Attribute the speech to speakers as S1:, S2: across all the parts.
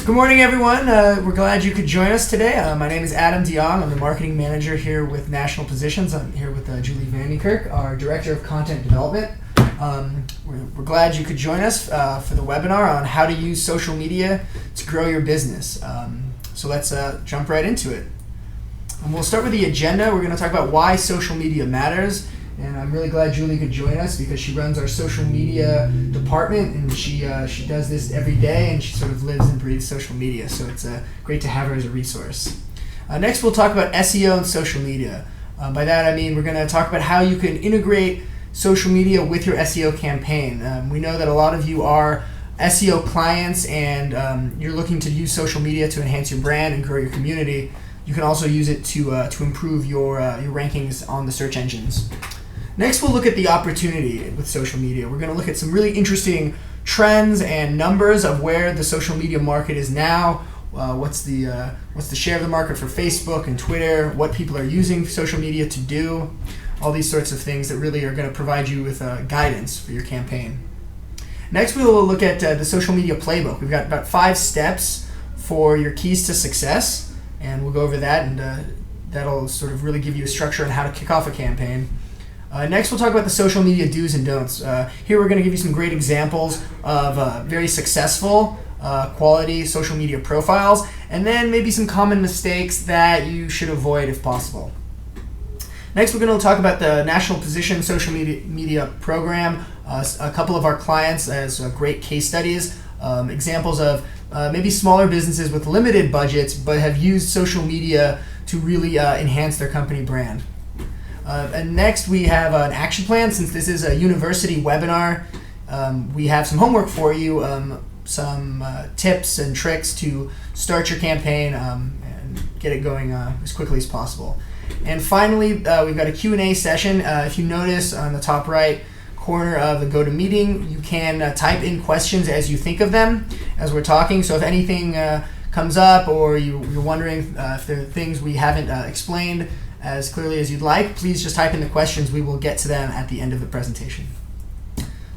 S1: Good morning, everyone. We're glad you could join us today. My name is Adam DeYoung. I'm the marketing manager here with National Positions. I'm here with Julie Vandenkirk, our director of content development. We're glad you could join us for the webinar on how to use social media to grow your business. So let's jump right into it. And we'll start with the agenda. We're going to talk about why social media matters. And I'm really glad Julie could join us because she runs our social media department, and she does this every day, and she sort of lives and breathes social media. So it's great to have her as a resource. Next, we'll talk about SEO and social media. By that, I mean we're going to talk about how you can integrate social media with your SEO campaign. We know that a lot of you are SEO clients, and you're looking to use social media to enhance your brand and grow your community. You can also use it to improve your rankings on the search engines. Next, we'll look at the opportunity with social media. We're going to look at some really interesting trends and numbers of where the social media market is now. What's the share of the market for Facebook and Twitter? What people are using social media to do? All these sorts of things that really are going to provide you with guidance for your campaign. Next, we will look at the social media playbook. We've got about 5 steps for your keys to success, and we'll go over that, and that'll sort of really give you a structure on how to kick off a campaign. Next, we'll talk about the social media do's and don'ts. Here we're going to give you some great examples of very successful quality social media profiles, and then maybe some common mistakes that you should avoid if possible. Next, we're going to talk about the National Position social media program, a couple of our clients as great case studies, examples of maybe smaller businesses with limited budgets but have used social media to really enhance their company brand. And next, we have an action plan. Since this is a university webinar, we have some homework for you, some tips and tricks to start your campaign and get it going as quickly as possible. And finally, we've got a Q&A session. If you notice on the top right corner of the GoToMeeting, you can type in questions as you think of them as we're talking. So if anything comes up or you're wondering if there are things we haven't explained as clearly as you'd like, please just type in the questions. We will get to them at the end of the presentation.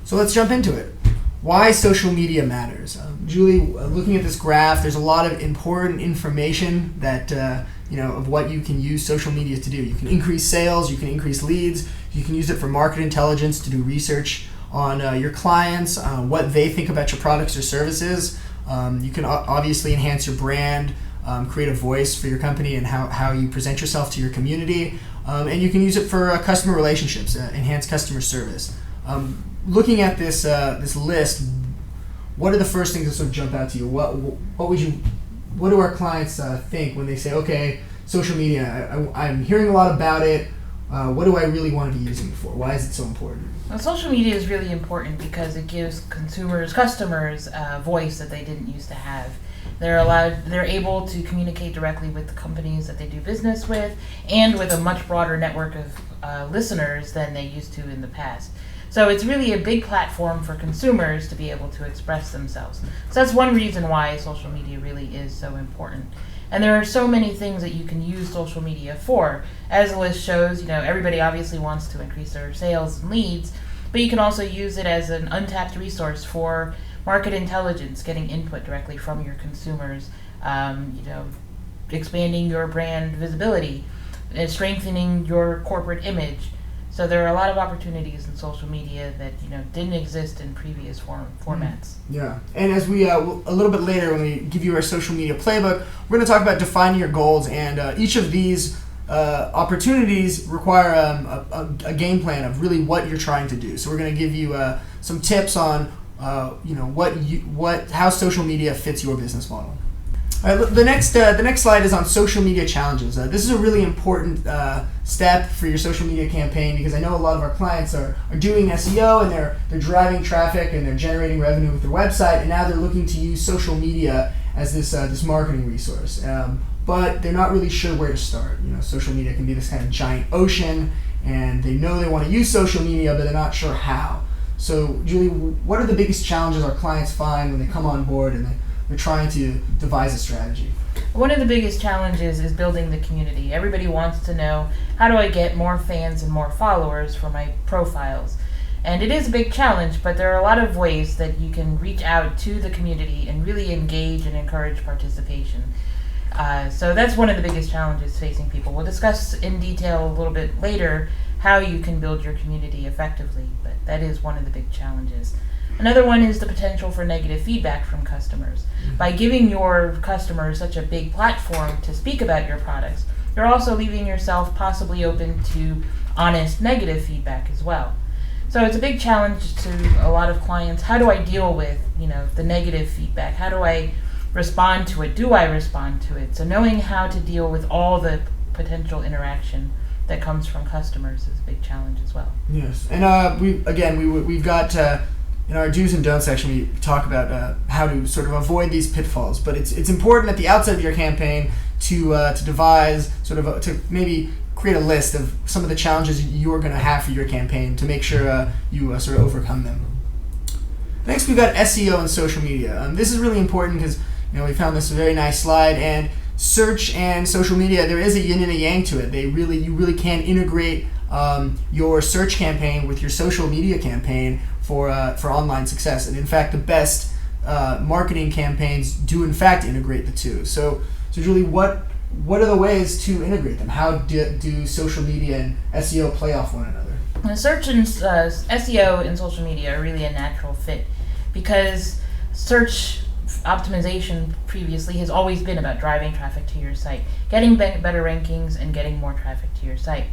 S1: So let's jump into it. Why social media matters. Julie, looking at this graph, there's a lot of important information that of what you can use social media to do. You can increase sales, you can increase leads, you can use it for market intelligence to do research on your clients, what they think about your products or services. You can obviously enhance your brand, create a voice for your company and how you present yourself to your community, and you can use it for customer relationships, enhance customer service. Looking at this list, what are the first things that sort of jump out to you? What do our clients think when they say, okay, social media, I'm hearing a lot about it, what do I really want to be using it for? Why is it so important?
S2: Well, social media is really important because it gives customers a voice that they didn't used to have. They're able to communicate directly with the companies that they do business with and with a much broader network of listeners than they used to in the past. So it's really a big platform for consumers to be able to express themselves. So that's one reason why social media really is so important. And there are so many things that you can use social media for. As the list shows, everybody obviously wants to increase their sales and leads, but you can also use it as an untapped resource for market intelligence, getting input directly from your consumers, expanding your brand visibility, and strengthening your corporate image. So there are a lot of opportunities in social media that didn't exist in previous formats.
S1: Yeah, and as we a little bit later when we give you our social media playbook, we're going to talk about defining your goals, and each of these opportunities require a game plan of really what you're trying to do. So we're going to give you some tips on how social media fits your business model. All right, the next slide is on social media challenges. This is a really important step for your social media campaign because I know a lot of our clients are doing SEO and they're driving traffic and they're generating revenue with their website, and now they're looking to use social media as this marketing resource. But they're not really sure where to start. Social media can be this kind of giant ocean, and they know they want to use social media, but they're not sure how. So, Julie, what are the biggest challenges our clients find when they come on board and they're trying to devise a strategy?
S2: One of the biggest challenges is building the community. Everybody wants to know, how do I get more fans and more followers for my profiles? And it is a big challenge, but there are a lot of ways that you can reach out to the community and really engage and encourage participation. So that's one of the biggest challenges facing people. We'll discuss in detail a little bit later how you can build your community effectively, but that is one of the big challenges. Another one is the potential for negative feedback from customers. By giving your customers such a big platform to speak about your products, you're also leaving yourself possibly open to honest negative feedback as well. So it's a big challenge to a lot of clients. How do I deal with, the negative feedback? How do I respond to it? Do I respond to it? So knowing how to deal with all the potential interaction that comes from customers is a big challenge as well.
S1: Yes, and we've got in our do's and don'ts section we talk about how to sort of avoid these pitfalls. But it's important at the outset of your campaign to devise to maybe create a list of some of the challenges you're going to have for your campaign to make sure you sort of overcome them. Next, we've got SEO and social media. This is really important because we found this very nice slide, and search and social media, there is a yin and a yang to it. You really can integrate your search campaign with your social media campaign for online success. And in fact, the best marketing campaigns do in fact integrate the two. So Julie, what are the ways to integrate them? How do social media and SEO play off one another?
S2: Search and SEO and social media are really a natural fit because search optimization previously has always been about driving traffic to your site, getting better rankings, and getting more traffic to your site.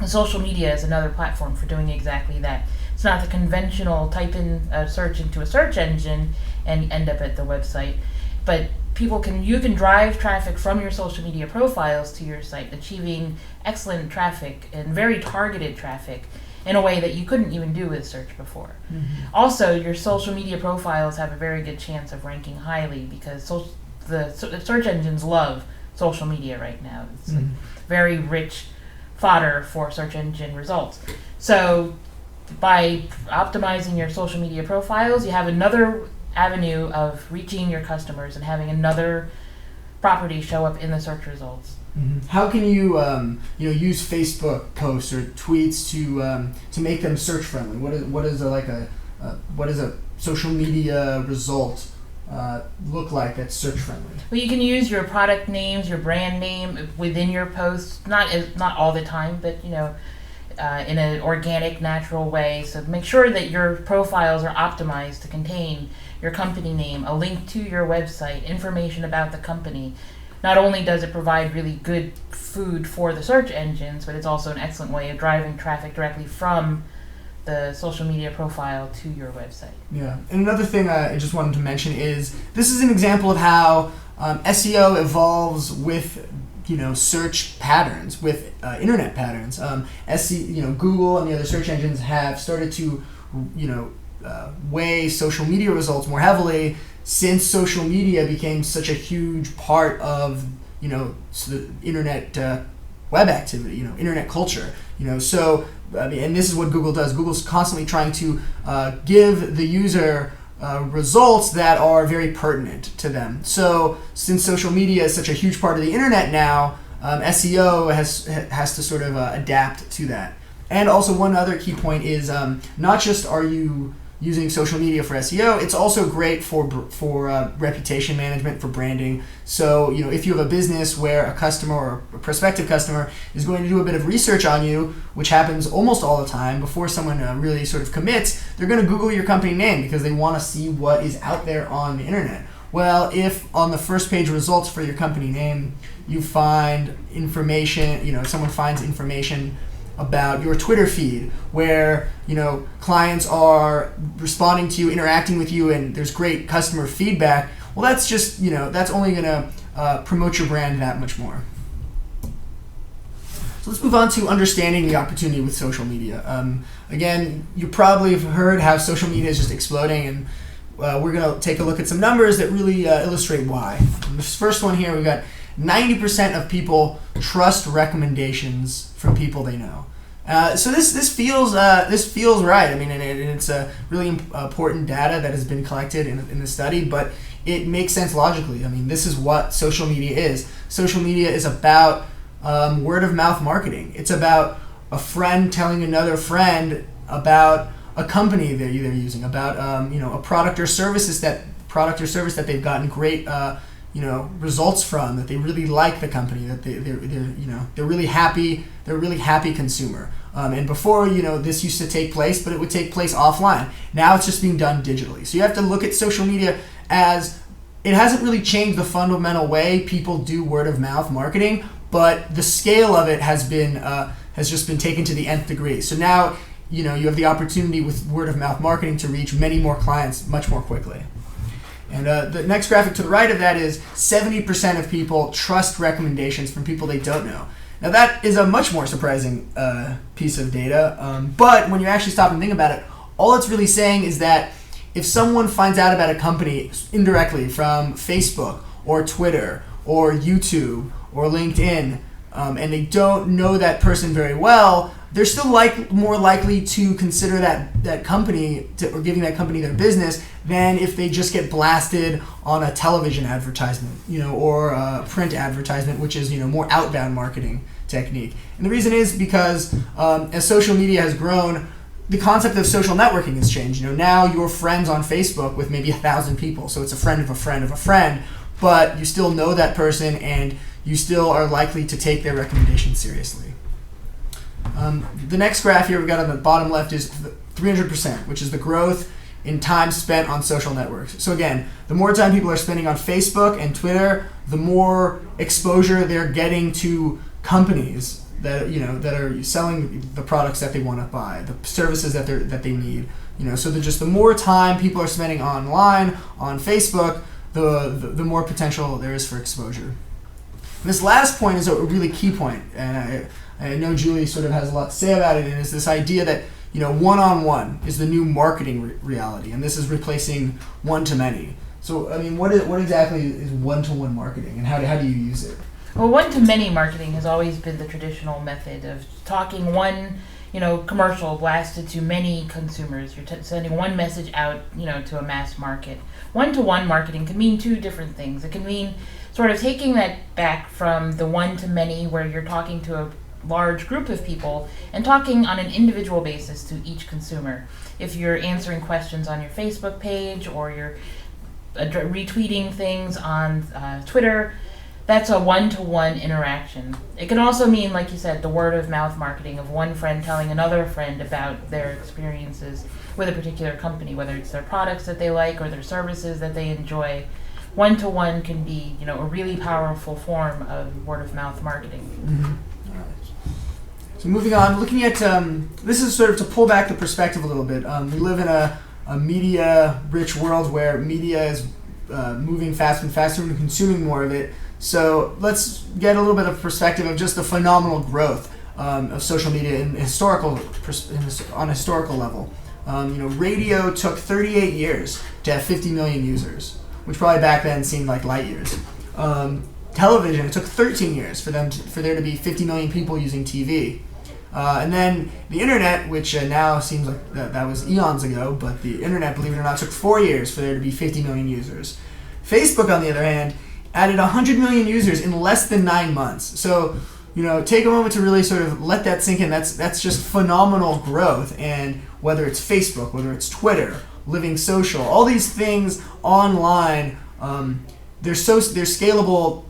S2: Social media is another platform for doing exactly that. It's not the conventional type in a search into a search engine and end up at the website, but you can drive traffic from your social media profiles to your site, achieving excellent traffic and very targeted traffic in a way that you couldn't even do with search before. Mm-hmm. Also, your social media profiles have a very good chance of ranking highly because the search engines love social media right now. It's a very rich fodder for search engine results. So by optimizing your social media profiles, you have another avenue of reaching your customers and having another property show up in the search results.
S1: Mm-hmm. How can you use Facebook posts or tweets to make them search friendly? What is a social media result look like that's search friendly?
S2: Well, you can use your product names, your brand name within your posts, not all the time, but in an organic, natural way. So make sure that your profiles are optimized to contain your company name, a link to your website, information about the company. Not only does it provide really good food for the search engines, but it's also an excellent way of driving traffic directly from the social media profile to your website.
S1: Yeah, and another thing I just wanted to mention is this is an example of how SEO evolves with search patterns, with internet patterns. Google and the other search engines have started to weigh social media results more heavily since social media became such a huge part of the internet web activity, internet culture. So and this is what Google does. Google's constantly trying to give the user results that are very pertinent to them. So since social media is such a huge part of the internet now, SEO has to sort of adapt to that. And also one other key point is not just are you using social media for SEO, it's also great for reputation management, for branding. So if you have a business where a customer or a prospective customer is going to do a bit of research on you, which happens almost all the time before someone really sort of commits, they're going to Google your company name because they want to see what is out there on the internet. Well, if on the first page results for your company name you find information, someone finds information about your Twitter feed where clients are responding to you, interacting with you, and there's great customer feedback, well, that's just that's only going to promote your brand that much more. So let's move on to understanding the opportunity with social media. Again, you probably have heard how social media is just exploding, and we're going to take a look at some numbers that really illustrate why. This first one here, we've got 90% of people trust recommendations from people they know. So this feels right. I mean, and it's a really important data that has been collected in the study, but it makes sense logically. I mean, this is what social media is. Social media is about word of mouth marketing. It's about a friend telling another friend about a company they're using, about a product or service that they've gotten great results from, that they really like the company, that they're really happy. They're a really happy consumer. And before, this used to take place, but it would take place offline. Now it's just being done digitally. So you have to look at social media as it hasn't really changed the fundamental way people do word of mouth marketing, but the scale of it has just been taken to the nth degree. So now, you have the opportunity with word of mouth marketing to reach many more clients much more quickly. And the next graphic to the right of that is 70% of people trust recommendations from people they don't know. Now that is a much more surprising piece of data, but when you actually stop and think about it, all it's really saying is that if someone finds out about a company indirectly from Facebook or Twitter or YouTube or LinkedIn, and they don't know that person very well, they're still more likely to consider that company or giving that company their business than if they just get blasted on a television advertisement, or a print advertisement, which is more outbound marketing technique. And the reason is because as social media has grown, the concept of social networking has changed. Now you're friends on Facebook with maybe 1,000 people, so it's a friend of a friend of a friend, but you still know that person and you still are likely to take their recommendation seriously. The next graph here we've got on the bottom left is 300%, which is the growth in time spent on social networks. So again, the more time people are spending on Facebook and Twitter, the more exposure they're getting to companies that are selling the products that they want to buy, the services that they need. So the more time people are spending online on Facebook, the more potential there is for exposure. And this last point is a really key point, and I know Julie sort of has a lot to say about it, and it's this idea that one-on-one is the new marketing reality, and this is replacing one-to-many. So I mean, what exactly is one-to-one marketing, and how do you use it?
S2: Well, one-to-many marketing has always been the traditional method of talking one, commercial blasted to many consumers. You're sending one message out, to a mass market. One-to-one marketing can mean two different things. It can mean sort of taking that back from the one-to-many, where you're talking to a large group of people and talking on an individual basis to each consumer. If you're answering questions on your Facebook page or you're retweeting things on Twitter, that's a one-to-one interaction. It can also mean, like you said, the word-of-mouth marketing of one friend telling another friend about their experiences with a particular company, whether it's their products that they like or their services that they enjoy. One-to-one can be, a really powerful form of word-of-mouth marketing.
S1: Mm-hmm. So moving on, looking at, this is sort of to pull back the perspective a little bit. We live in a media-rich world where media is moving faster and faster and consuming more of it. So let's get a little bit of perspective of just the phenomenal growth of social media on a historical level. Radio took 38 years to have 50 million users, which probably back then seemed like light years. Television, it took 13 years for there to be 50 million people using TV. And then the internet, which now seems like that was eons ago, but the internet, believe it or not, took 4 years for there to be 50 million users. Facebook, on the other hand, added 100 million users in less than 9 months. So, take a moment to really sort of let that sink in. That's just phenomenal growth. And whether it's Facebook, whether it's Twitter, Living Social, all these things online, they're scalable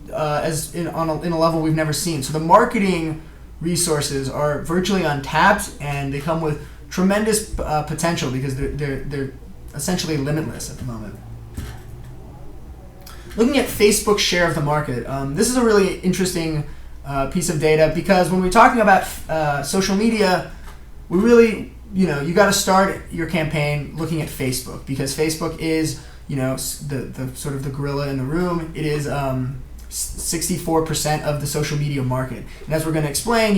S1: in a level we've never seen. So the marketing resources are virtually untapped, and they come with tremendous potential because they're essentially limitless at the moment. Looking at Facebook's share of the market, this is a really interesting piece of data, because when we're talking about social media, we really, you got to start your campaign looking at Facebook, because Facebook is, the sort of the gorilla in the room. It is 64% of the social media market. And as we're going to explain,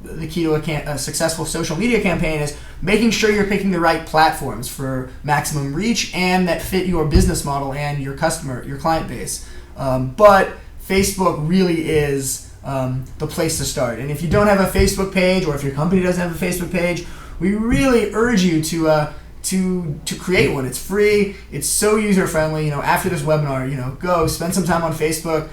S1: the key to a successful social media campaign is making sure you're picking the right platforms for maximum reach and that fit your business model and your client base. But Facebook really is the place to start. And if you don't have a Facebook page, or if your company doesn't have a Facebook page, we really urge you to create one. It's free. It's so user friendly. After this webinar, go spend some time on Facebook.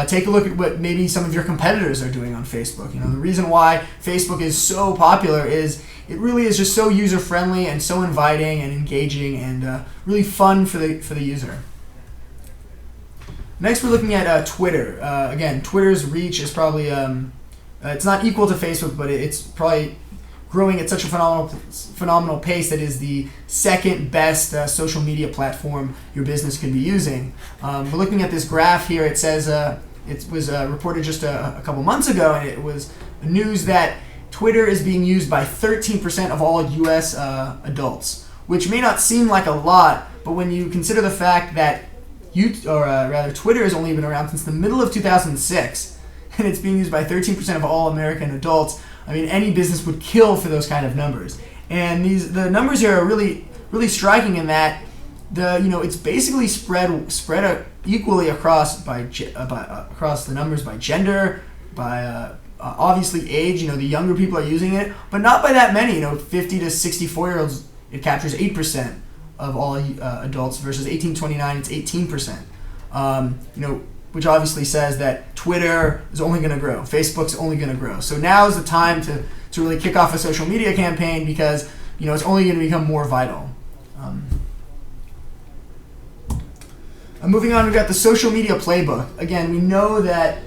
S1: Take a look at what maybe some of your competitors are doing on Facebook. The reason why Facebook is so popular is it really is just so user friendly and so inviting and engaging and really fun for the user. Next, we're looking at Twitter. Again, Twitter's reach is probably it's not equal to Facebook, but it's probably growing at such a phenomenal pace that is the second best social media platform your business could be using. We're looking at this graph here. It says it was reported just a couple months ago, and it was news that Twitter is being used by 13% of all U.S. Adults, which may not seem like a lot, but when you consider the fact that Twitter has only been around since the middle of 2006, and it's being used by 13% of all American adults. I mean, any business would kill for those kind of numbers. And the numbers here are really, really striking in that it's basically spread equally across across the numbers by gender, by obviously age. The younger people are using it, but not by that many. 50 to 64-year-olds, it captures 8% of all adults versus 18-29, it's 18%. Which obviously says that Twitter is only going to grow, Facebook's only going to grow. So now is the time to really kick off a social media campaign because it's only going to become more vital. Moving on, we've got the social media playbook. Again, we know that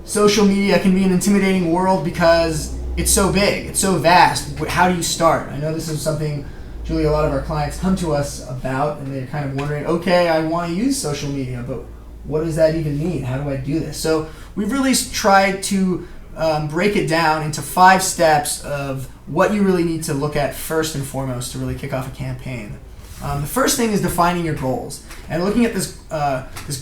S1: social media can be an intimidating world because it's so big, it's so vast. How do you start? I know this is something, Julie, a lot of our clients come to us about, and they're kind of wondering, okay, I want to use social media, but what does that even mean? How do I do this? So we've really tried to break it down into 5 steps of what you really need to look at first and foremost to really kick off a campaign. The first thing is defining your goals. And looking at this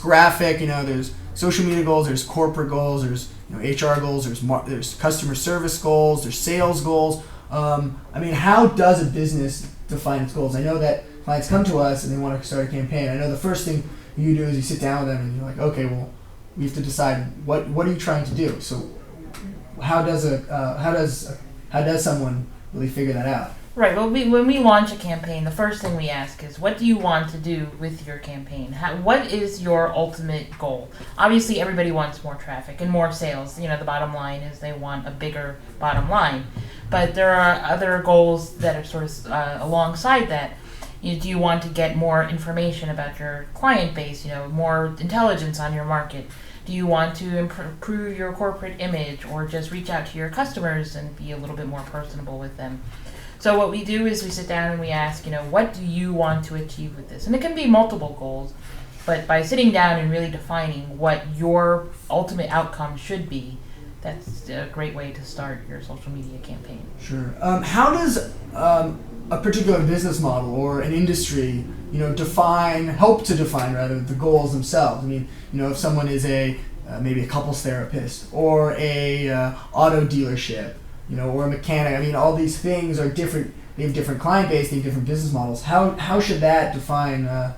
S1: graphic, there's social media goals, there's corporate goals, there's HR goals, there's customer service goals, there's sales goals. How does a business define its goals? I know that clients come to us and they want to start a campaign. I know the first thing you do is you sit down with them and you're like, okay, well, we have to decide what are you trying to do. So, how does someone really figure that out?
S2: Right. Well, when we launch a campaign, the first thing we ask is, what do you want to do with your campaign? What is your ultimate goal? Obviously, everybody wants more traffic and more sales. The bottom line is they want a bigger bottom line. But there are other goals that are sort of alongside that. Do you want to get more information about your client base, more intelligence on your market? Do you want to improve your corporate image or just reach out to your customers and be a little bit more personable with them? So what we do is we sit down and we ask, what do you want to achieve with this? And it can be multiple goals, but by sitting down and really defining what your ultimate outcome should be, that's a great way to start your social media campaign.
S1: Sure. How does a particular business model or an industry, help to define the goals themselves? If someone is maybe a couples therapist or a auto dealership, or a mechanic. All these things are different. They have different client base. They have different business models. How should that define a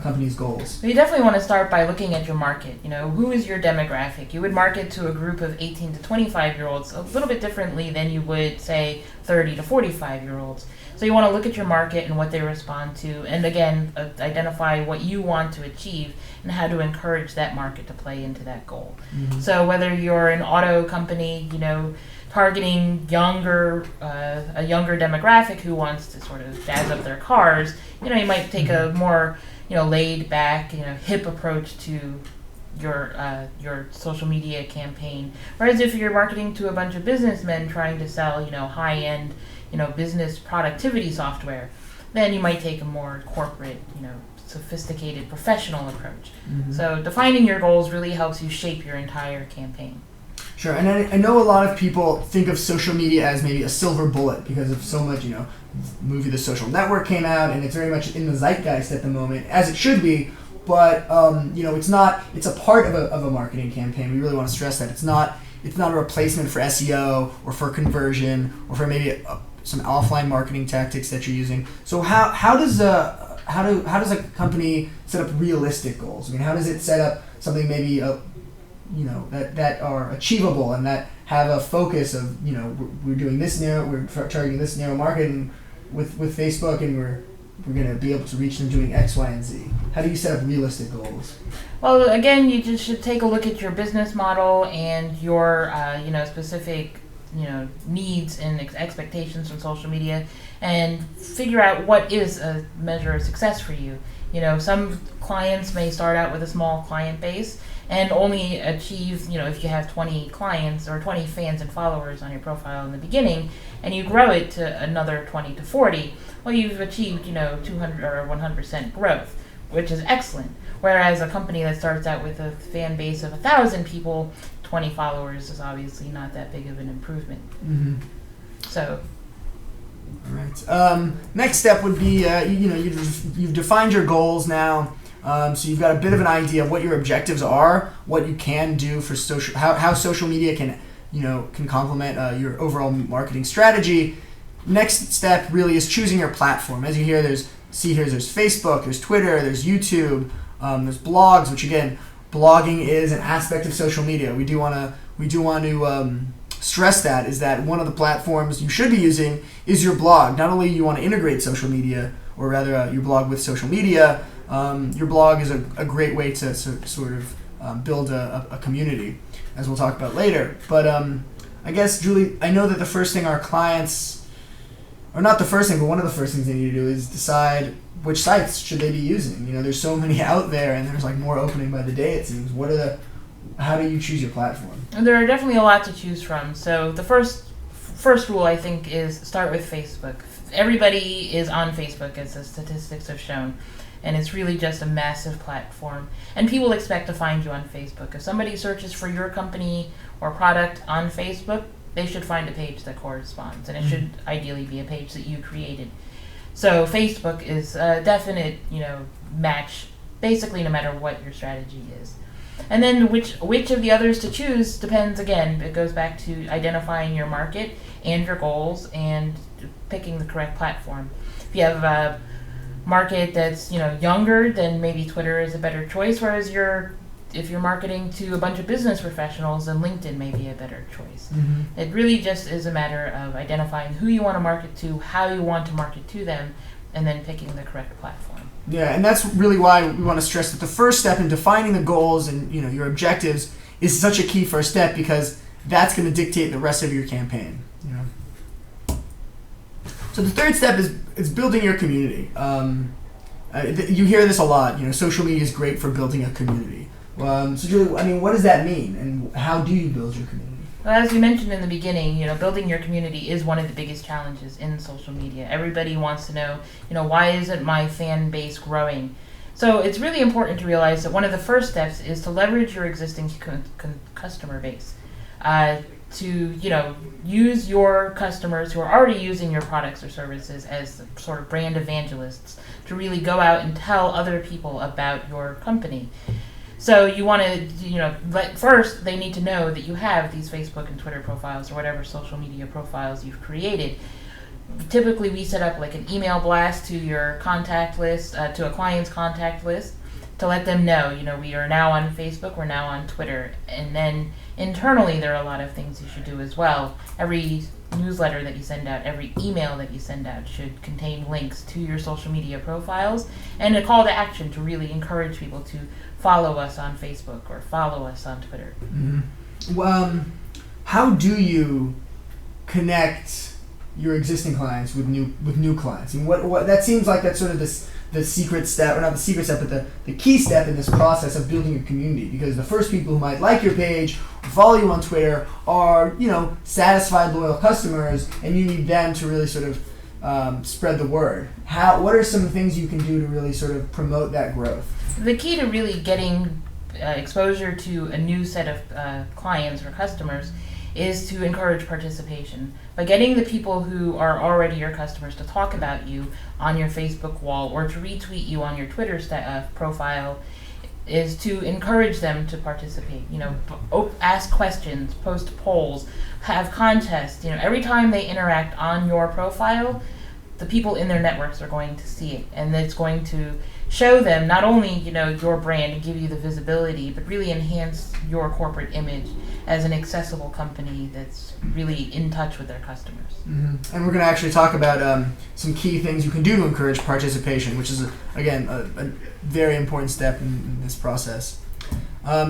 S1: company's goals?
S2: You definitely want to start by looking at your market. Who is your demographic? You would market to a group of 18 to 25-year-olds a little bit differently than you would, say, 30 to 45-year-olds. So you want to look at your market and what they respond to, and again, identify what you want to achieve and how to encourage that market to play into that goal. Mm-hmm. So whether you're an auto company, targeting a younger demographic who wants to sort of jazz up their cars, you might take a more, laid back, hip approach to your social media campaign. Whereas if you're marketing to a bunch of businessmen trying to sell, high-end, business productivity software, then you might take a more corporate, sophisticated professional approach. Mm-hmm. So defining your goals really helps you shape your entire campaign.
S1: Sure, and I know a lot of people think of social media as maybe a silver bullet because of so much, the movie The Social Network came out, and it's very much in the zeitgeist at the moment, as it should be, but, it's not, it's a part of a marketing campaign. We really want to stress that. It's not a replacement for SEO or for conversion or for maybe some offline marketing tactics that you're using. So how does a company set up realistic goals? How does it set up something maybe that are achievable and that have a focus of we're doing this we're targeting this narrow market, and with Facebook, and we're going to be able to reach them doing X, Y, and Z. How do you set up realistic goals?
S2: Well, again, you just should take a look at your business model and your specific needs and expectations from social media, and figure out what is a measure of success for you. Some clients may start out with a small client base and only achieve, if you have 20 clients or 20 fans and followers on your profile in the beginning, and you grow it to another 20 to 40, well, you've achieved, 200 or 100% growth, which is excellent. Whereas a company that starts out with a fan base of 1,000 people, 20 followers is obviously not that big of an improvement.
S1: Mm-hmm.
S2: So.
S1: All right. Next step would be, you've defined your goals now. So you've got a bit of an idea of what your objectives are, what you can do for social, how social media can complement your overall marketing strategy. Next step really is choosing your platform. As you hear, there's Facebook, there's Twitter, there's YouTube, there's blogs. Which again, blogging is an aspect of social media. We do want to stress that is that one of the platforms you should be using is your blog. Not only you want to integrate social media, or rather your blog with social media. Your blog is a great way to sort of build a community, as we'll talk about later. But I guess, Julie, I know that the first thing our clients, or not the first thing, but one of the first things they need to do is decide which sites should they be using. There's so many out there, and there's like more opening by the day, it seems. How do you choose your platform?
S2: There are definitely a lot to choose from. So the first rule, I think, is start with Facebook. Everybody is on Facebook, as the statistics have shown. And it's really just a massive platform. And people expect to find you on Facebook. If somebody searches for your company or product on Facebook, they should find a page that corresponds. And it should ideally be a page that you created. So Facebook is a definite, match, basically no matter what your strategy is. And then which of the others to choose depends, again, it goes back to identifying your market and your goals and picking the correct platform. If you have a market that's younger, then maybe Twitter is a better choice, whereas if you're marketing to a bunch of business professionals, then LinkedIn may be a better choice.
S1: Mm-hmm.
S2: It really just is a matter of identifying who you want to market to, how you want to market to them, and then picking the correct platform.
S1: Yeah, and that's really why we want to stress that the first step in defining the goals and your objectives is such a key first step, because that's going to dictate the rest of your campaign. So the third step is building your community. You hear this a lot. Social media is great for building a community. So Julie, what does that mean, and how do you build your community?
S2: Well, as we mentioned in the beginning, building your community is one of the biggest challenges in social media. Everybody wants to know, why isn't my fan base growing? So it's really important to realize that one of the first steps is to leverage your existing customer base. To use your customers who are already using your products or services as sort of brand evangelists to really go out and tell other people about your company. So you want to, first they need to know that you have these Facebook and Twitter profiles or whatever social media profiles you've created. Typically we set up like an email blast to your contact list, to a client's contact list, to let them know, we are now on Facebook, we're now on Twitter. And then internally there are a lot of things you should do as well. Every newsletter that you send out, every email that you send out should contain links to your social media profiles and a call to action to really encourage people to follow us on Facebook or follow us on Twitter.
S1: Mm-hmm. Well, how do you connect your existing clients with new clients? And what that seems like that's sort of the secret step, or not the secret step, but the key step in this process of building a community. Because the first people who might like your page or follow you on Twitter are, satisfied, loyal customers, and you need them to really sort of spread the word. What are some things you can do to really sort of promote that growth?
S2: The key to really getting exposure to a new set of clients or customers is to encourage participation. By getting the people who are already your customers to talk about you on your Facebook wall or to retweet you on your Twitter profile is to encourage them to participate. Ask questions, post polls, have contests. Every time they interact on your profile, the people in their networks are going to see it, and it's going to show them not only your brand and give you the visibility, but really enhance your corporate image as an accessible company that's really in touch with their customers.
S1: Mm-hmm. And we're going to actually talk about some key things you can do to encourage participation, which is again a very important step in this process.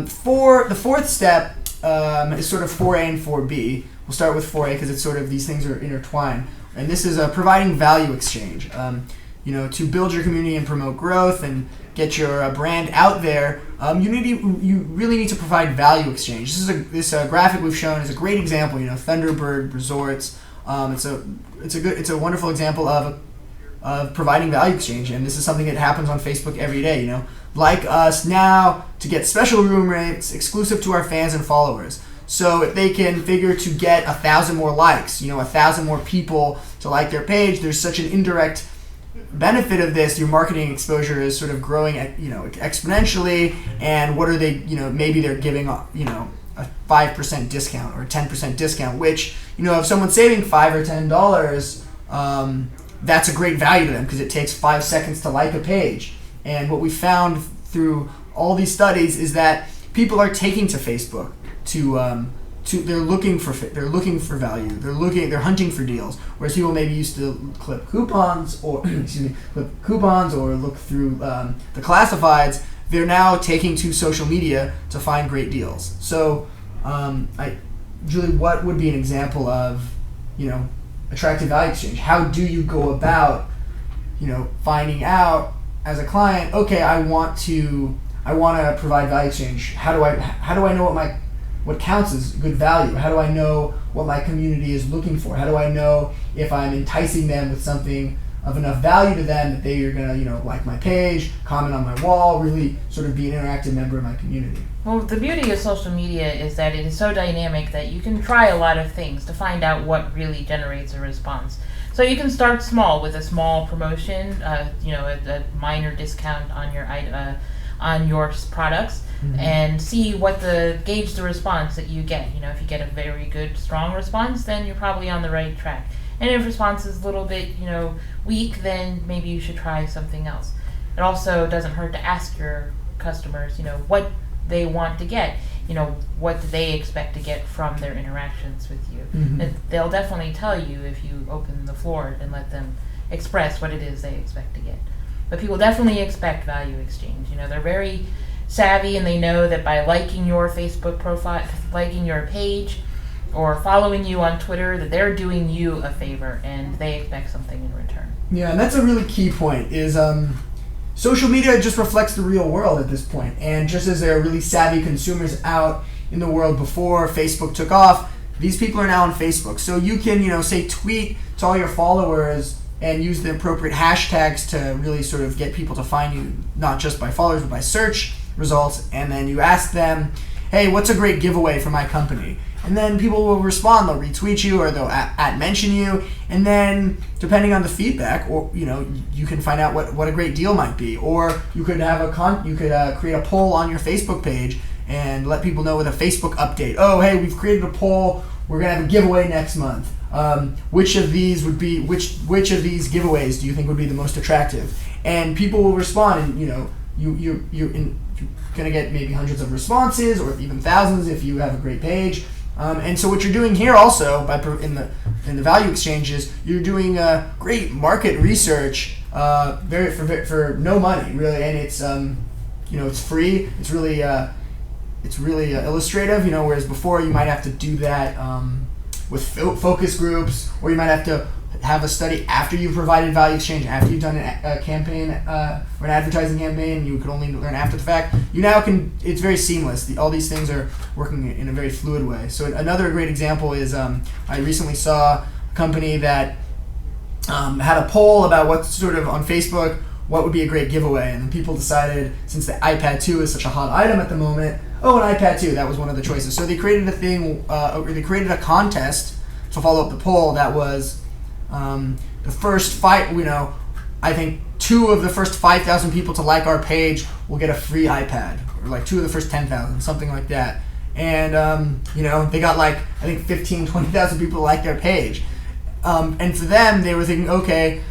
S1: For the fourth step is sort of 4A and 4B. We'll start with 4A because it's sort of these things are intertwined. And this is providing value exchange. To build your community and promote growth and get your brand out there, you really need to provide value exchange. This graphic we've shown is a great example. Thunderbird Resorts. It's a wonderful example of providing value exchange, and this is something that happens on Facebook every day. Like us now to get special room rates exclusive to our fans and followers. So if they can figure to get 1,000 more likes, 1,000 more people to like their page, there's such an indirect benefit of this. Your marketing exposure is sort of growing exponentially, and what are they, maybe they're giving a 5% discount or a 10% discount, which, if someone's saving $5 or $10, that's a great value to them because it takes 5 seconds to like a page. And what we found through all these studies is that people are taking to Facebook they're looking for value. They're hunting for deals. Whereas people maybe used to clip coupons or look through the classifieds. They're now taking to social media to find great deals. So, Julie, what would be an example of attractive value exchange? How do you go about finding out as a client, okay, I want to provide value exchange. How do I know what counts as good value? How do I know what my community is looking for? How do I know if I'm enticing them with something of enough value to them that they are going to, like my page, comment on my wall, really sort of be an interactive member of my community?
S2: Well, the beauty of social media is that it is so dynamic that you can try a lot of things to find out what really generates a response. So you can start small with a small promotion, a minor discount on your products, and see gauge the response that you get. If you get a very good, strong response, then you're probably on the right track. And if response is a little bit, weak, then maybe you should try something else. It also doesn't hurt to ask your customers, what they want to get. What do they expect to get from their interactions with you? And they'll definitely tell you if you open the floor and let them express what it is they expect to get. But people definitely expect value exchange. They're very savvy, and they know that by liking your Facebook profile, liking your page, or following you on Twitter, that they're doing you a favor, and they expect something in return.
S1: Yeah, and that's a really key point, is social media just reflects the real world at this point. And just as there are really savvy consumers out in the world before Facebook took off, these people are now on Facebook. So you can, say tweet to all your followers and use the appropriate hashtags to really sort of get people to find you, not just by followers, but by search results. And then you ask them, hey, what's a great giveaway for my company? And then people will respond. They'll retweet you, or they'll mention you. And then, depending on the feedback, or you can find out what a great deal might be. Or you could have create a poll on your Facebook page and let people know with a Facebook update. Oh, hey, we've created a poll. We're gonna have a giveaway next month. Which of these giveaways do you think would be the most attractive? And people will respond, and you're gonna get maybe hundreds of responses, or even thousands if you have a great page. And so what you're doing here also in the value exchanges, you're doing great market research for no money really, and it's it's free. It's really illustrative. Whereas before you might have to do that with focus groups, or you might have to have a study after you've provided value exchange, after you've done a campaign or an advertising campaign. You could only learn after the fact. You now can. It's very seamless. All these things are working in a very fluid way. So another great example is I recently saw a company that had a poll about what sort of on Facebook what would be a great giveaway, and then people decided, since the iPad 2 is such a hot item at the moment, an iPad 2, that was one of the choices. So they created they created a contest to follow up the poll that was the first five, I think 2 of the first 5,000 people to like our page will get a free iPad, or like 2 of the first 10,000, something like that. And, they got I think 15, 20,000 people to like their page. And for them, they were thinking, okay,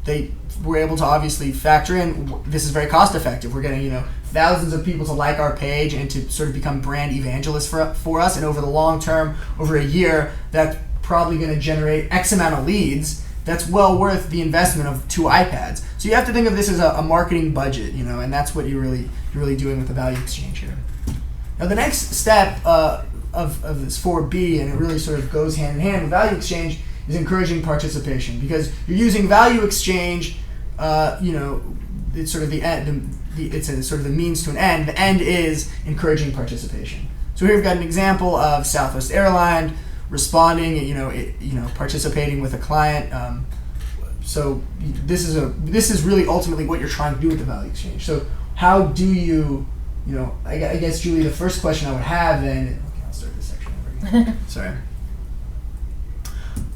S1: they were able to obviously factor in, this is very cost effective. We're getting, thousands of people to like our page and to sort of become brand evangelists for us. And over the long term, over a year, that's probably going to generate X amount of leads. That's well worth the investment of 2 iPads. So you have to think of this as a marketing budget, and that's what you're really doing with the value exchange here. Now the next step of this 4B, and it really sort of goes hand in hand with value exchange, is encouraging participation, because you're using value exchange. It's sort of it's sort of the means to an end. The end is encouraging participation. So here we've got an example of Southwest Airlines responding, participating with a client. So this is really ultimately what you're trying to do with the value exchange. So how do you, I guess, Julie, the first question I would have then, okay, I'll start this section over again. Sorry.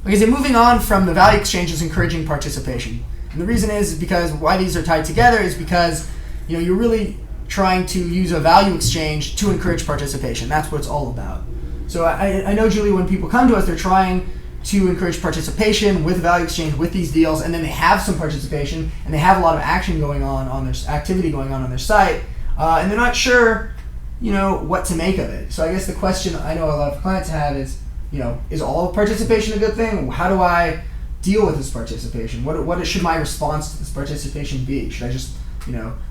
S1: Okay, so moving on from the value exchange is encouraging participation. And the reason is because why these are tied together is because, you're really trying to use a value exchange to encourage participation. That's what it's all about. So I know, Julie, when people come to us, they're trying to encourage participation with value exchange, with these deals, and then they have some participation, and they have a lot of action going on their activity going on their site, and they're not sure, what to make of it. So I guess the question I know a lot of clients have is, is all participation a good thing? How do I deal with this participation? What should my response to this participation be? Should I just,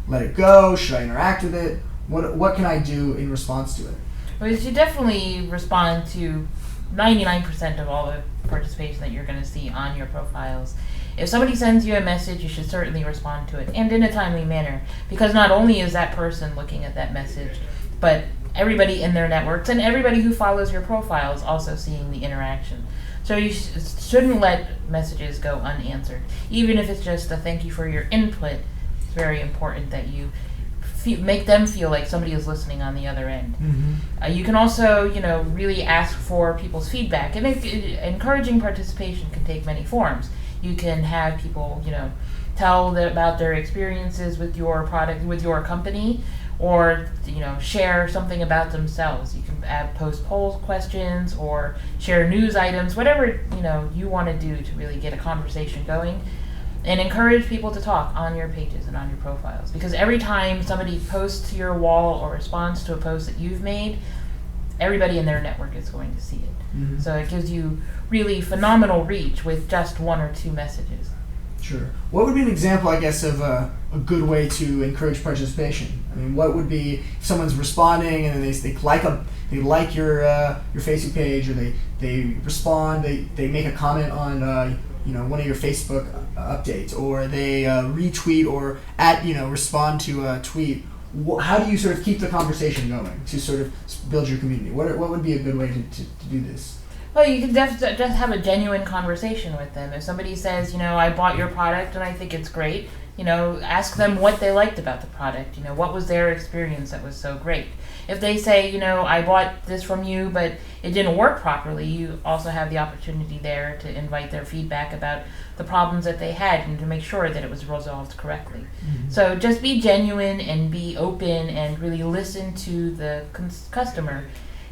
S1: let it go? Should I interact with it? What can I do in response to it?
S2: Well, you should definitely respond to 99% of all the participation that you're going to see on your profiles. If somebody sends you a message, you should certainly respond to it, and in a timely manner, because not only is that person looking at that message, but everybody in their networks and everybody who follows your profile is also seeing the interaction. So you shouldn't let messages go unanswered. Even if it's just a thank you for your input, it's very important that you make them feel like somebody is listening on the other end. Mm-hmm. You can also, really ask for people's feedback. And encouraging participation can take many forms. You can have people, tell about their experiences with your product, with your company, or share something about themselves. You can post poll questions or share news items, whatever you want to do to really get a conversation going, and encourage people to talk on your pages and on your profiles. Because every time somebody posts to your wall or responds to a post that you've made, everybody in their network is going to see it. Mm-hmm. So it gives you really phenomenal reach with just one or two messages.
S1: Sure. What would be an example, I guess, of a good way to encourage participation? I mean, what would be if someone's responding and then they like your Facebook page, or they respond, they make a comment on one of your Facebook updates, or they retweet or respond to a tweet. How do you sort of keep the conversation going to sort of build your community? What would be a good way to do this?
S2: Well, you can just have a genuine conversation with them. If somebody says, I bought your product and I think it's great, ask them what they liked about the product. What was their experience that was so great? If they say, I bought this from you, but it didn't work properly, you also have the opportunity there to invite their feedback about the problems that they had and to make sure that it was resolved correctly. Mm-hmm. So just be genuine and be open and really listen to the customer,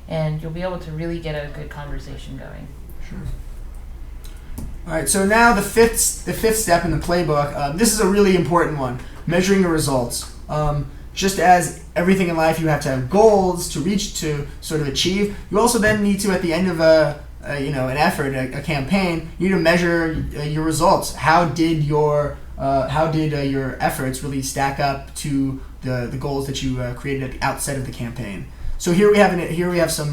S2: and you'll be able to really get a good conversation going.
S1: Sure. All right, so now the fifth step in the playbook, this is a really important one, measuring the results. Just as everything in life, you have to have goals to reach, to sort of achieve, you also then need to, at the end of an effort, a campaign, you need to measure your results. How did your efforts really stack up to the goals that you created at the outset of the campaign? So here we have some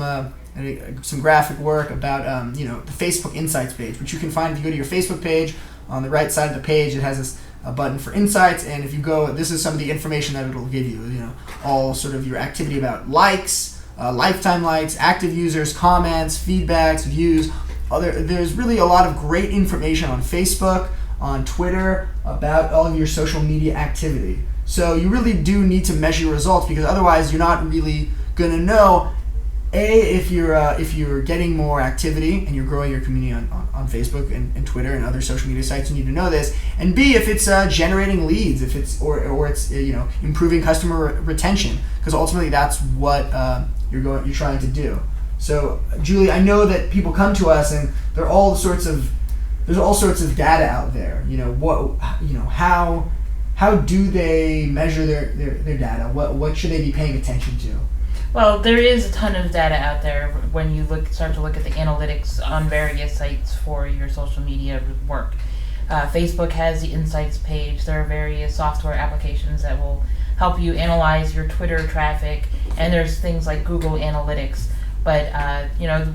S1: graphic work about the Facebook Insights page, which you can find if you go to your Facebook page. On the right side of the page, it has a button for Insights, and if you go, this is some of the information that it'll give you. All sort of your activity about likes, lifetime likes, active users, comments, feedbacks, views. There's really a lot of great information on Facebook, on Twitter, about all of your social media activity. So you really do need to measure your results, because otherwise you're not really going to know, if you're getting more activity and you're growing your community on Facebook and Twitter and other social media sites. You need to know this, and B, if it's generating leads, if it's or it's improving customer retention, because ultimately that's what you're trying to do. So Julie, I know that people come to us and there's all sorts of data out there. How do they measure their data? What should they be paying attention to?
S2: Well, there is a ton of data out there when you start to look at the analytics on various sites for your social media work. Facebook has the Insights page. There are various software applications that will help you analyze your Twitter traffic and there's things like Google Analytics. But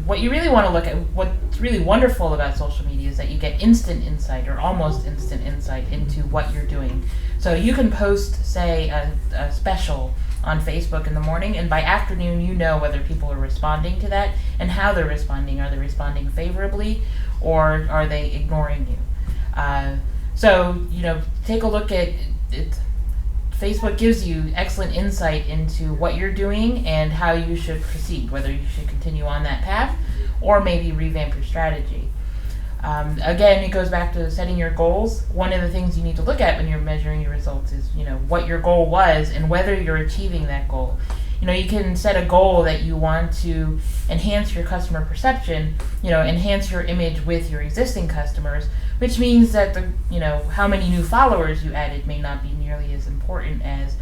S2: what you really want to look at, what's really wonderful about social media is that you get instant insight or almost instant insight into what you're doing. So you can post, say, a special on Facebook in the morning, and by afternoon you know whether people are responding to that and how they're responding. Are they responding favorably, or are they ignoring you? So take a look at it. Facebook gives you excellent insight into what you're doing and how you should proceed, whether you should continue on that path or maybe revamp your strategy. Again, it goes back to setting your goals. One of the things you need to look at when you're measuring your results is, what your goal was and whether you're achieving that goal. You can set a goal that you want to enhance your customer perception, enhance your image with your existing customers, which means that how many new followers you added may not be nearly as important as,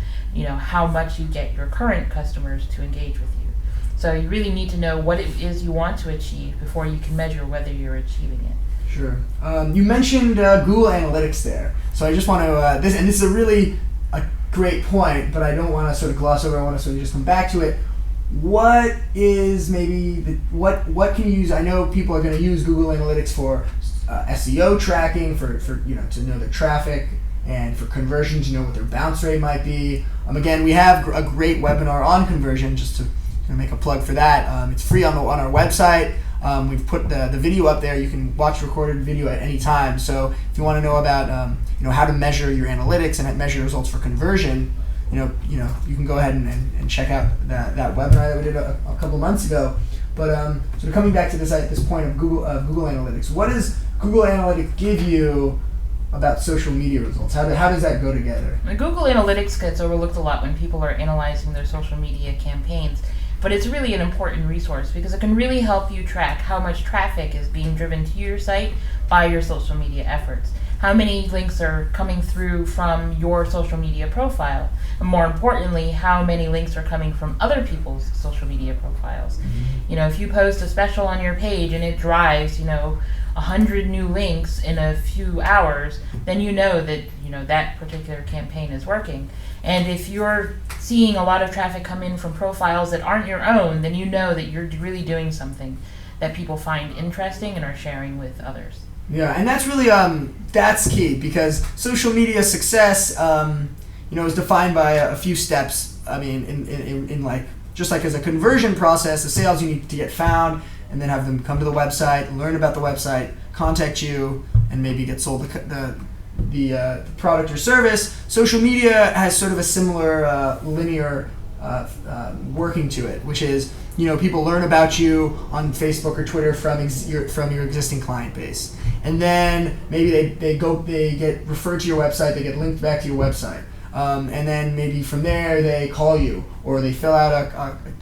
S2: how much you get your current customers to engage with you. So you really need to know what it is you want to achieve before you can measure whether you're achieving it.
S1: Sure. You mentioned Google Analytics there. So I just want to, this is a really great point, but I don't want to sort of gloss over. I want to sort of just come back to it. What is maybe what can you use? I know people are going to use Google Analytics for SEO tracking, for to know their traffic, and for conversion to know what their bounce rate might be. Again, we have a great webinar on conversion, just to make a plug for that. It's free on our website. We've put the video up there. You can watch recorded video at any time. So if you want to know about how to measure your analytics and measure results for conversion, you can go ahead and check out that webinar that we did a couple months ago. But so coming back to this point of Google Analytics, what does Google Analytics give you about social media results? How does that go together?
S2: Google Analytics gets overlooked a lot when people are analyzing their social media campaigns. But it's really an important resource because it can really help you track how much traffic is being driven to your site by your social media efforts. How many links are coming through from your social media profile? And more importantly, how many links are coming from other people's social media profiles? Mm-hmm. If you post a special on your page and it drives, 100 new links in a few hours, then that particular campaign is working. And if you're seeing a lot of traffic come in from profiles that aren't your own, then that you're really doing something that people find interesting and are sharing with others.
S1: Yeah, and that's really that's key, because social media success is defined by a few steps. I mean, in like, just like as a conversion process, the sales you need to get found, and then have them come to the website, learn about the website, contact you, and maybe get sold the product or service. Social media has sort of a similar linear working to it, which is people learn about you on Facebook or Twitter from your existing client base, and then maybe they get referred to your website, they get linked back to your website, and then maybe from there they call you, or they fill out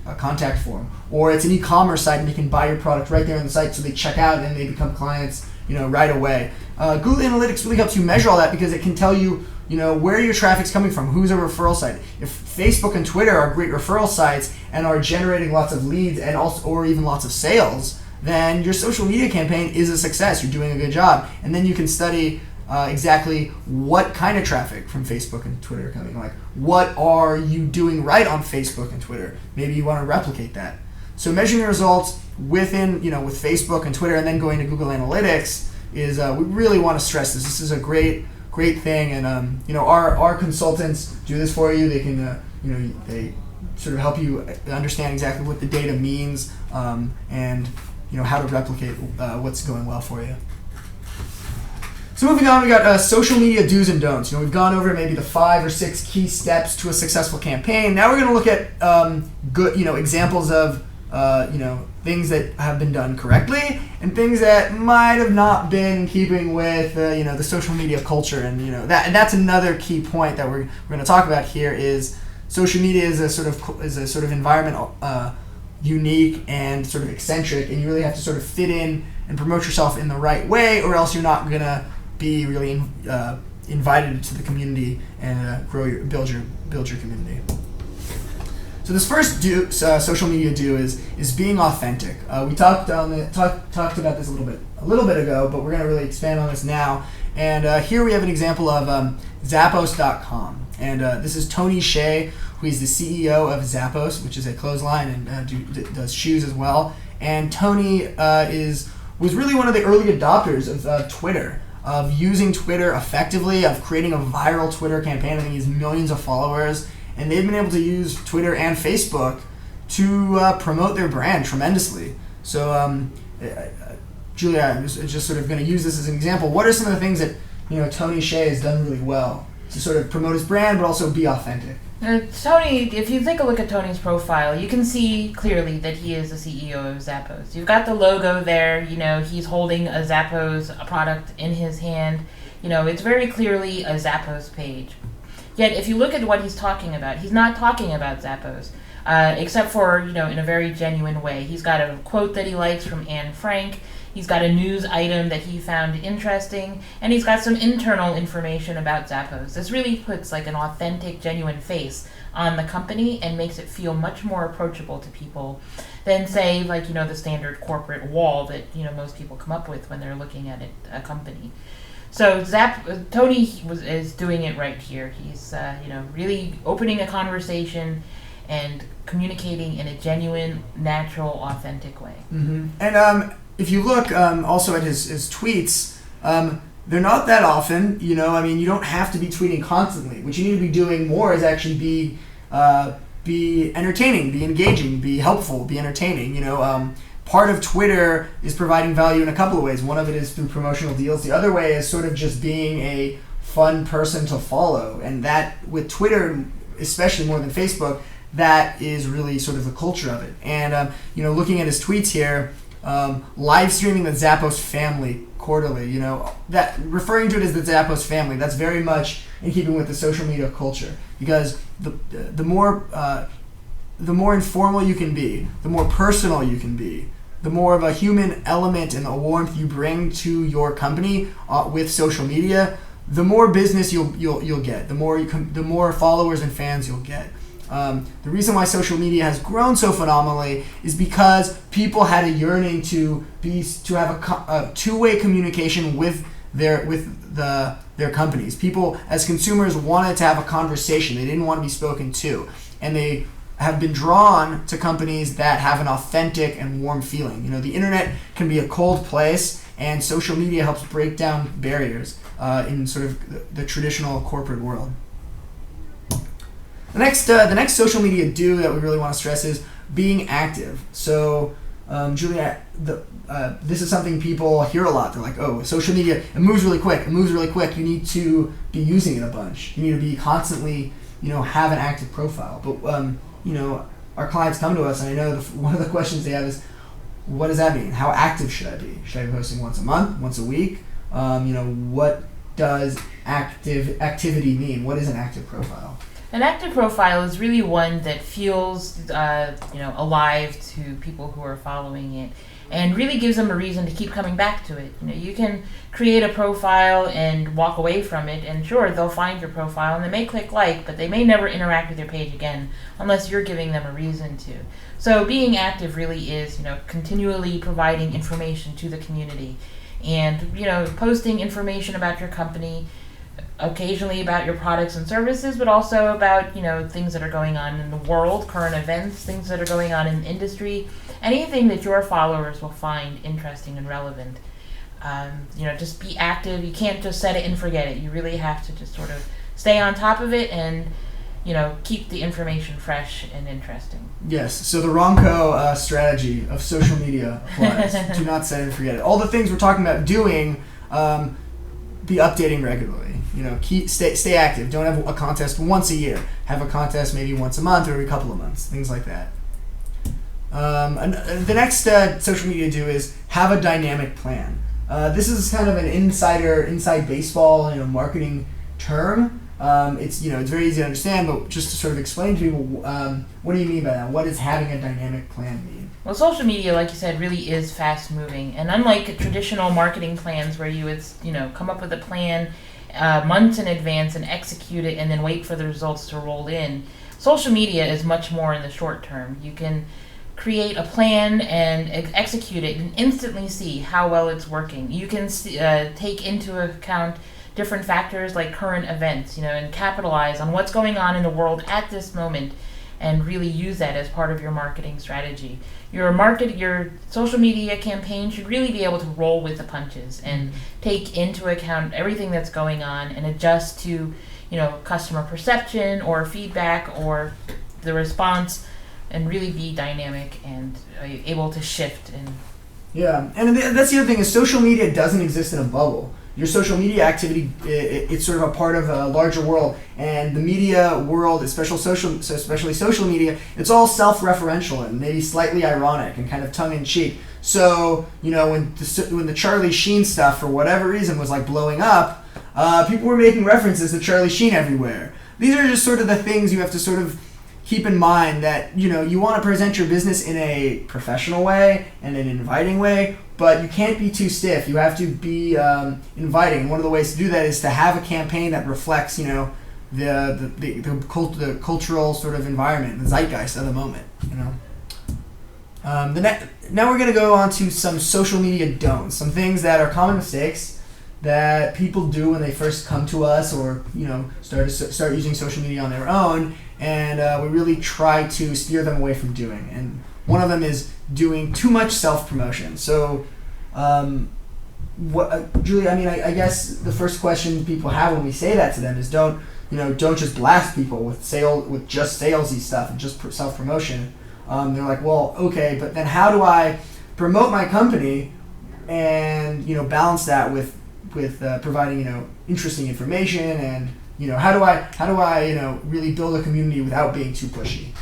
S1: a contact form, or it's an e-commerce site and they can buy your product right there on the site, so they check out and they become clients right away. Google Analytics really helps you measure all that, because it can tell you where your traffic's coming from, who's a referral site. If Facebook and Twitter are great referral sites and are generating lots of leads and also, or even lots of sales, then your social media campaign is a success. You're doing a good job. And then you can study exactly what kind of traffic from Facebook and Twitter are coming. Like, what are you doing right on Facebook and Twitter? Maybe you want to replicate that. So measuring the results within, with Facebook and Twitter, and then going to Google Analytics is, we really want to stress this. This is a great thing, and our consultants do this for you. They can, they sort of help you understand exactly what the data means, and how to replicate what's going well for you. So moving on, we got social media do's and don'ts. We've gone over maybe the 5 or 6 key steps to a successful campaign. Now we're going to look at good, examples of things that have been done correctly and things that might have not been in keeping with the social media culture, and that's another key point that we're going to talk about here. Is social media is a sort of environment, unique and sort of eccentric, and you really have to sort of fit in and promote yourself in the right way, or else you're not going to be really invited to the community and build your community. So this first social media do is being authentic. We talked about this a little bit ago, but we're going to really expand on this now. And here we have an example of Zappos.com. And this is Tony Hsieh, who is the CEO of Zappos, which is a clothesline and does shoes as well. And Tony was really one of the early adopters of Twitter, of using Twitter effectively, of creating a viral Twitter campaign. I think he has millions of followers, and they've been able to use Twitter and Facebook to promote their brand tremendously. So, Julia, I'm just sort of going to use this as an example. What are some of the things that Tony Hsieh has done really well to sort of promote his brand, but also be authentic?
S2: Tony, if you take a look at Tony's profile, you can see clearly that he is the CEO of Zappos. You've got the logo there. He's holding a Zappos product in his hand. It's very clearly a Zappos page. Yet, if you look at what he's talking about, he's not talking about Zappos, except for, in a very genuine way. He's got a quote that he likes from Anne Frank. He's got a news item that he found interesting, and he's got some internal information about Zappos. This really puts like an authentic, genuine face on the company and makes it feel much more approachable to people than, say, like, the standard corporate wall that, most people come up with when they're looking at a company. So Tony is doing it right here. He's, really opening a conversation and communicating in a genuine, natural, authentic way.
S1: Mm-hmm. And if you look also at his tweets, they're not that often. You don't have to be tweeting constantly. What you need to be doing more is actually be entertaining, be engaging, be helpful, be entertaining. Part of Twitter is providing value in a couple of ways. One of it is through promotional deals. The other way is sort of just being a fun person to follow. And that, with Twitter, especially more than Facebook, that is really sort of the culture of it. And, looking at his tweets here, live streaming the Zappos family quarterly, that referring to it as the Zappos family, that's very much in keeping with the social media culture, because the more informal you can be, the more personal you can be, the more of a human element and a warmth you bring to your company with social media, the more business you'll get, the more followers and fans you'll get. The reason why social media has grown so phenomenally is because people had a yearning to have a two-way communication with their companies. People, as consumers, wanted to have a conversation. They didn't want to be spoken to, and they have been drawn to companies that have an authentic and warm feeling. The internet can be a cold place, and social media helps break down barriers in sort of the traditional corporate world. The next social media do that we really want to stress is being active. So, Julia, this is something people hear a lot. They're like, "Oh, social media, it moves really quick. You need to be using it a bunch. You need to be constantly, have an active profile." But our clients come to us, and I know one of the questions they have is, "What does that mean? How active should I be? Should I be posting once a month, once a week? What does activity mean? What is an active profile?"
S2: An active profile is really one that feels, alive to people who are following it, and really gives them a reason to keep coming back to it. You can create a profile and walk away from it, and sure, they'll find your profile and they may click like, but they may never interact with your page again unless you're giving them a reason to. So being active really is, continually providing information to the community, and posting information about your company, occasionally about your products and services, but also about things that are going on in the world, current events, things that are going on in the industry, anything that your followers will find interesting and relevant. Just be active. You can't just set it and forget it. You really have to just sort of stay on top of it and keep the information fresh and interesting.
S1: Yes, so the Ronco strategy of social media applies. Do not set it and forget it. All the things we're talking about doing, be updating regularly. Stay active. Don't have a contest once a year. Have a contest maybe once a month or every couple of months. Things like that. And the next social media do is have a dynamic plan. This is kind of an inside baseball, marketing term. It's very easy to understand, but just to sort of explain to people, what do you mean by that? What does having a dynamic plan mean?
S2: Well, social media, like you said, really is fast moving, and unlike traditional marketing plans where you would come up with a plan months in advance and execute it and then wait for the results to roll in, social media is much more in the short term. You can create a plan and execute it and instantly see how well it's working. You can take into account different factors like current events, and capitalize on what's going on in the world at this moment and really use that as part of your marketing strategy. Your social media campaign should really be able to roll with the punches and take into account everything that's going on and adjust to, customer perception or feedback or the response, and really be dynamic and able to shift.
S1: Yeah, and that's the other thing is social media doesn't exist in a bubble. Your social media activity, it's sort of a part of a larger world, and the media world, especially social media, it's all self-referential and maybe slightly ironic and kind of tongue-in-cheek. So, when the Charlie Sheen stuff, for whatever reason, was like blowing up, people were making references to Charlie Sheen everywhere. These are just sort of the things you have to sort of keep in mind, that you want to present your business in a professional way and an inviting way, but you can't be too stiff. You have to be inviting. And one of the ways to do that is to have a campaign that reflects the cultural sort of environment, the zeitgeist of the moment. Now we're going to go on to some social media don'ts, some things that are common mistakes that people do when they first come to us or start using social media on their own, and we really try to steer them away from doing. And one of them is doing too much self-promotion. So, Julie, I guess the first question people have when we say that to them is don't just blast people with just salesy stuff and just self-promotion. They're like, well, okay, but then how do I promote my company and balance that with providing interesting information, and how do I really build a community without being too pushy?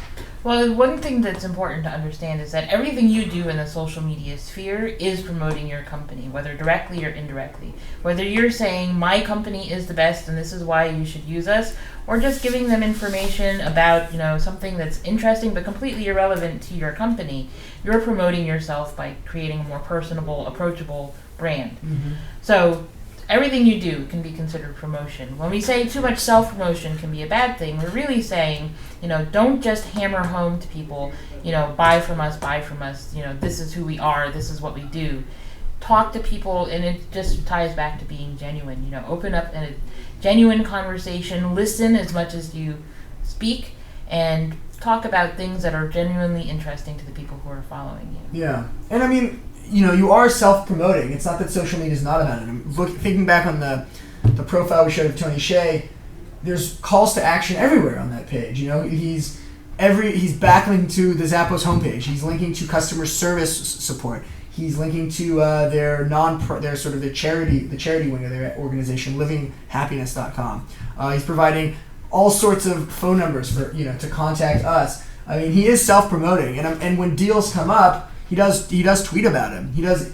S2: Well, one thing that's important to understand is that everything you do in the social media sphere is promoting your company, whether directly or indirectly. Whether you're saying my company is the best and this is why you should use us, or just giving them information about something that's interesting but completely irrelevant to your company, you're promoting yourself by creating a more personable, approachable brand. Mm-hmm. So everything you do can be considered promotion. When we say too much self-promotion can be a bad thing, we're really saying, don't just hammer home to people, buy from us, this is who we are, this is what we do. Talk to people, and it just ties back to being genuine. Open up in a genuine conversation, listen as much as you speak, and talk about things that are genuinely interesting to the people who are following you.
S1: Yeah, and you are self-promoting. It's not that social media is not about it. Thinking back on the profile we showed of Tony Hsieh, there's calls to action everywhere on that page. He's backlinking to the Zappos homepage. He's linking to customer service support. He's linking to the charity wing of their organization, livinghappiness.com. He's providing all sorts of phone numbers for to contact us. He is self-promoting, and when deals come up, he does tweet about him. He does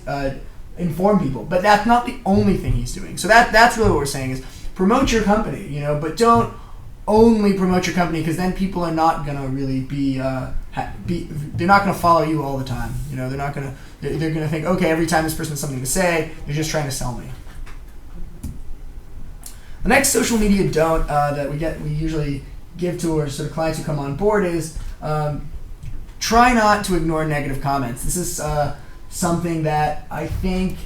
S1: inform people, but that's not the only thing he's doing. So that's really what we're saying is promote your company, but don't only promote your company, because then people are not gonna really they're not gonna follow you all the time. They're gonna think, okay, every time this person has something to say, they're just trying to sell me. The next social media don't that we usually give to our sort of clients who come on board is try not to ignore negative comments. This is something that I think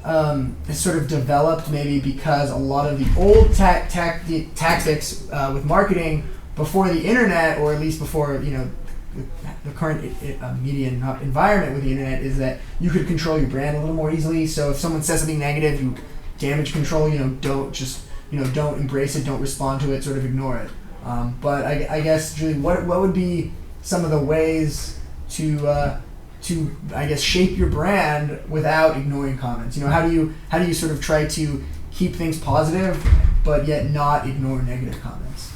S1: has sort of developed maybe because a lot of the old tactics with marketing before the internet, or at least before the current media environment with the internet, is that you could control your brand a little more easily. So if someone says something negative, you damage control. Don't embrace it, don't respond to it, sort of ignore it. But I guess, Julie, what would be some of the ways to shape your brand without ignoring comments? How do you sort of try to keep things positive but yet not ignore negative comments?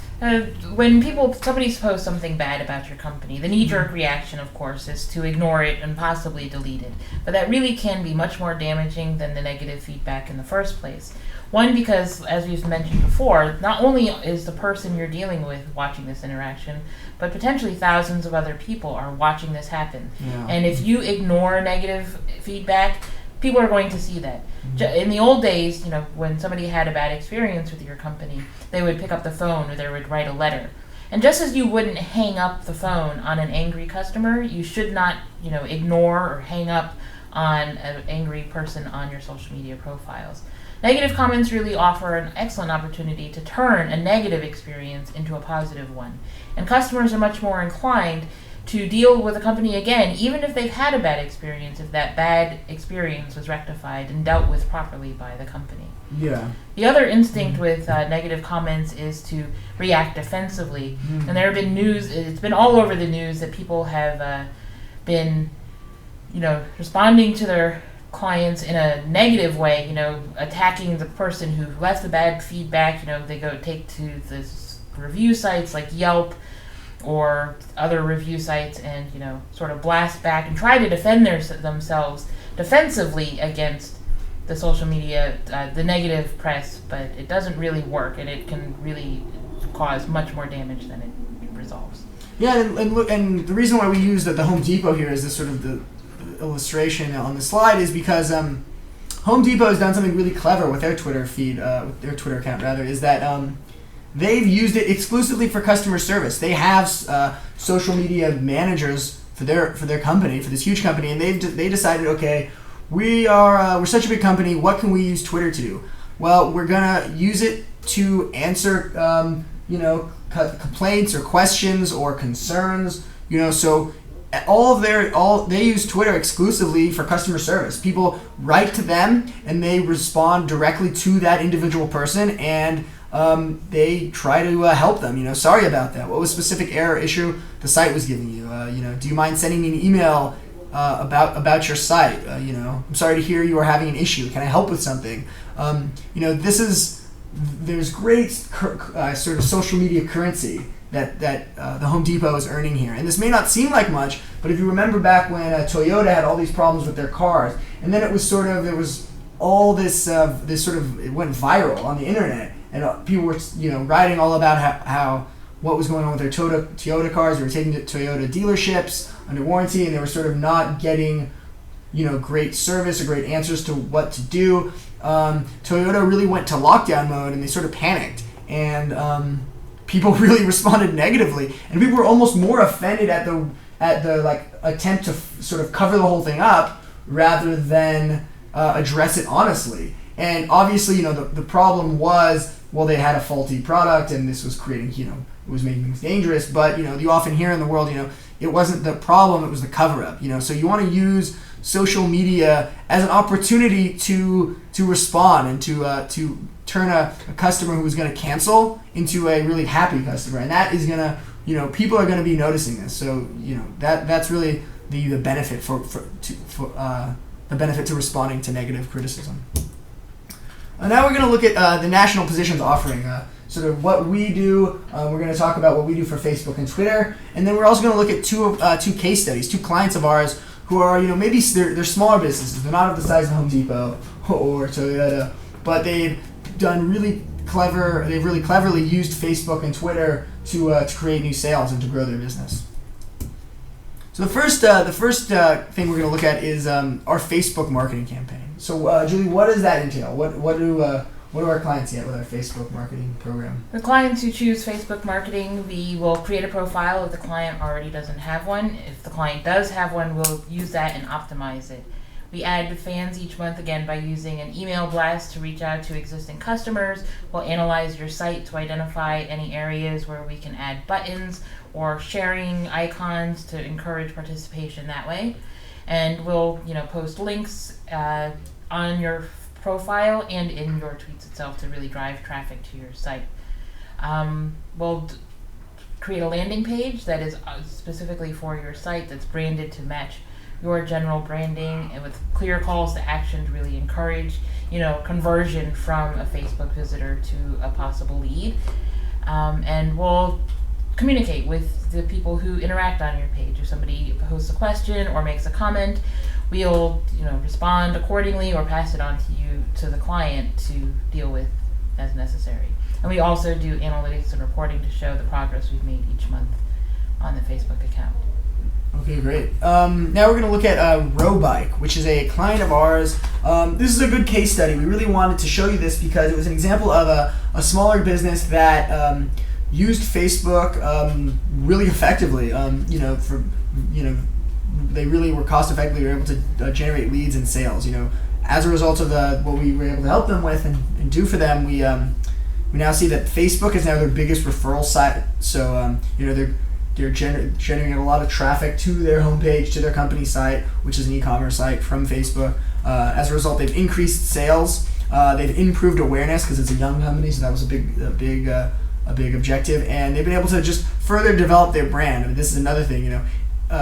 S2: When somebody posts something bad about your company, the knee-jerk reaction, of course, is to ignore it and possibly delete it. But that really can be much more damaging than the negative feedback in the first place. One, because, as we've mentioned before, not only is the person you're dealing with watching this interaction, but potentially thousands of other people are watching this happen. Yeah. And if you ignore negative feedback, people are going to see that. In the old days, when somebody had a bad experience with your company, they would pick up the phone or they would write a letter. And just as you wouldn't hang up the phone on an angry customer, you should not, ignore or hang up on an angry person on your social media profiles. Negative comments really offer an excellent opportunity to turn a negative experience into a positive one. And customers are much more inclined to deal with a company again, even if they've had a bad experience, if that bad experience was rectified and dealt with properly by the company.
S1: Yeah.
S2: The other instinct with negative comments is to react defensively. And there have been it's been all over the news that people have been, responding to their clients in a negative way, attacking the person who left the bad feedback. They go take to this review sites like Yelp or other review sites and, sort of blast back and try to defend themselves defensively against the social media, the negative press, but it doesn't really work, and it can really cause much more damage than it resolves.
S1: Yeah, and the reason why we use the Home Depot here as this sort of the illustration on the slide is because Home Depot has done something really clever with their Twitter feed, with their Twitter account rather, is that they've used it exclusively for customer service. They have social media managers for their company, for this huge company, and they decided, okay, we're such a big company. What can we use Twitter to do? Well, we're gonna use it to answer complaints or questions or concerns. So they use Twitter exclusively for customer service. People write to them and they respond directly to that individual person, and they try to help them. Sorry about that. What was specific error issue the site was giving you? Do you mind sending me an email about your site? I'm sorry to hear you are having an issue. Can I help with something? There's great sort of social media currency that the Home Depot is earning here. And this may not seem like much, but if you remember back when Toyota had all these problems with their cars, and then it was there was all this it went viral on the internet, and people were writing all about how what was going on with their Toyota cars. They were taking to Toyota dealerships under warranty, and they were sort of not getting great service or great answers to what to do. Toyota really went to lockdown mode, and they sort of panicked, and people really responded negatively, and people were almost more offended at the attempt to sort of cover the whole thing up rather than address it honestly. And obviously, the problem was, well, they had a faulty product, and this was creating, it was making things dangerous. But you often hear in the world, it wasn't the problem, it was the cover-up. So you want to use social media as an opportunity to respond and to turn a customer who was going to cancel into a really happy customer, and that is going to, people are going to be noticing this. So that's really the benefit the benefit to responding to negative criticism. Now we're going to look at the national positions offering. Sort of what we do. We're going to talk about what we do for Facebook and Twitter, and then we're also going to look at two case studies, two clients of ours who are maybe they're smaller businesses. They're not of the size of Home Depot or Toyota, but they've really cleverly used Facebook and Twitter to create new sales and to grow their business. So the first thing we're going to look at is our Facebook marketing campaign. So Julie, what does that entail? What do our clients get with our Facebook marketing program?
S2: The clients who choose Facebook marketing, we will create a profile if the client already doesn't have one. If the client does have one, we'll use that and optimize it. We add fans each month, again, by using an email blast to reach out to existing customers. We'll analyze your site to identify any areas where we can add buttons or sharing icons to encourage participation that way. And we'll post links on your profile and in your tweets itself to really drive traffic to your site. We'll create a landing page that is specifically for your site, that's branded to match your general branding, and with clear calls to action to really encourage conversion from a Facebook visitor to a possible lead. And we'll communicate with the people who interact on your page. If somebody posts a question or makes a comment, we'll respond accordingly or pass it on to the client to deal with as necessary. And we also do analytics and reporting to show the progress we've made each month on the Facebook account.
S1: Okay, great. Now we're going to look at Rowbike, which is a client of ours. This is a good case study. We really wanted to show you this because it was an example of a smaller business that used Facebook really effectively. They really were cost effective. They were able to generate leads and sales. as a result of what we were able to help them with and do for them, we now see that Facebook is now their biggest referral site. So they're generating a lot of traffic to their homepage, to their company site, which is an e-commerce site from Facebook. As a result, they've increased sales. They've improved awareness because it's a young company, so that was a big objective. And they've been able to just further develop their brand. I mean, this is another thing.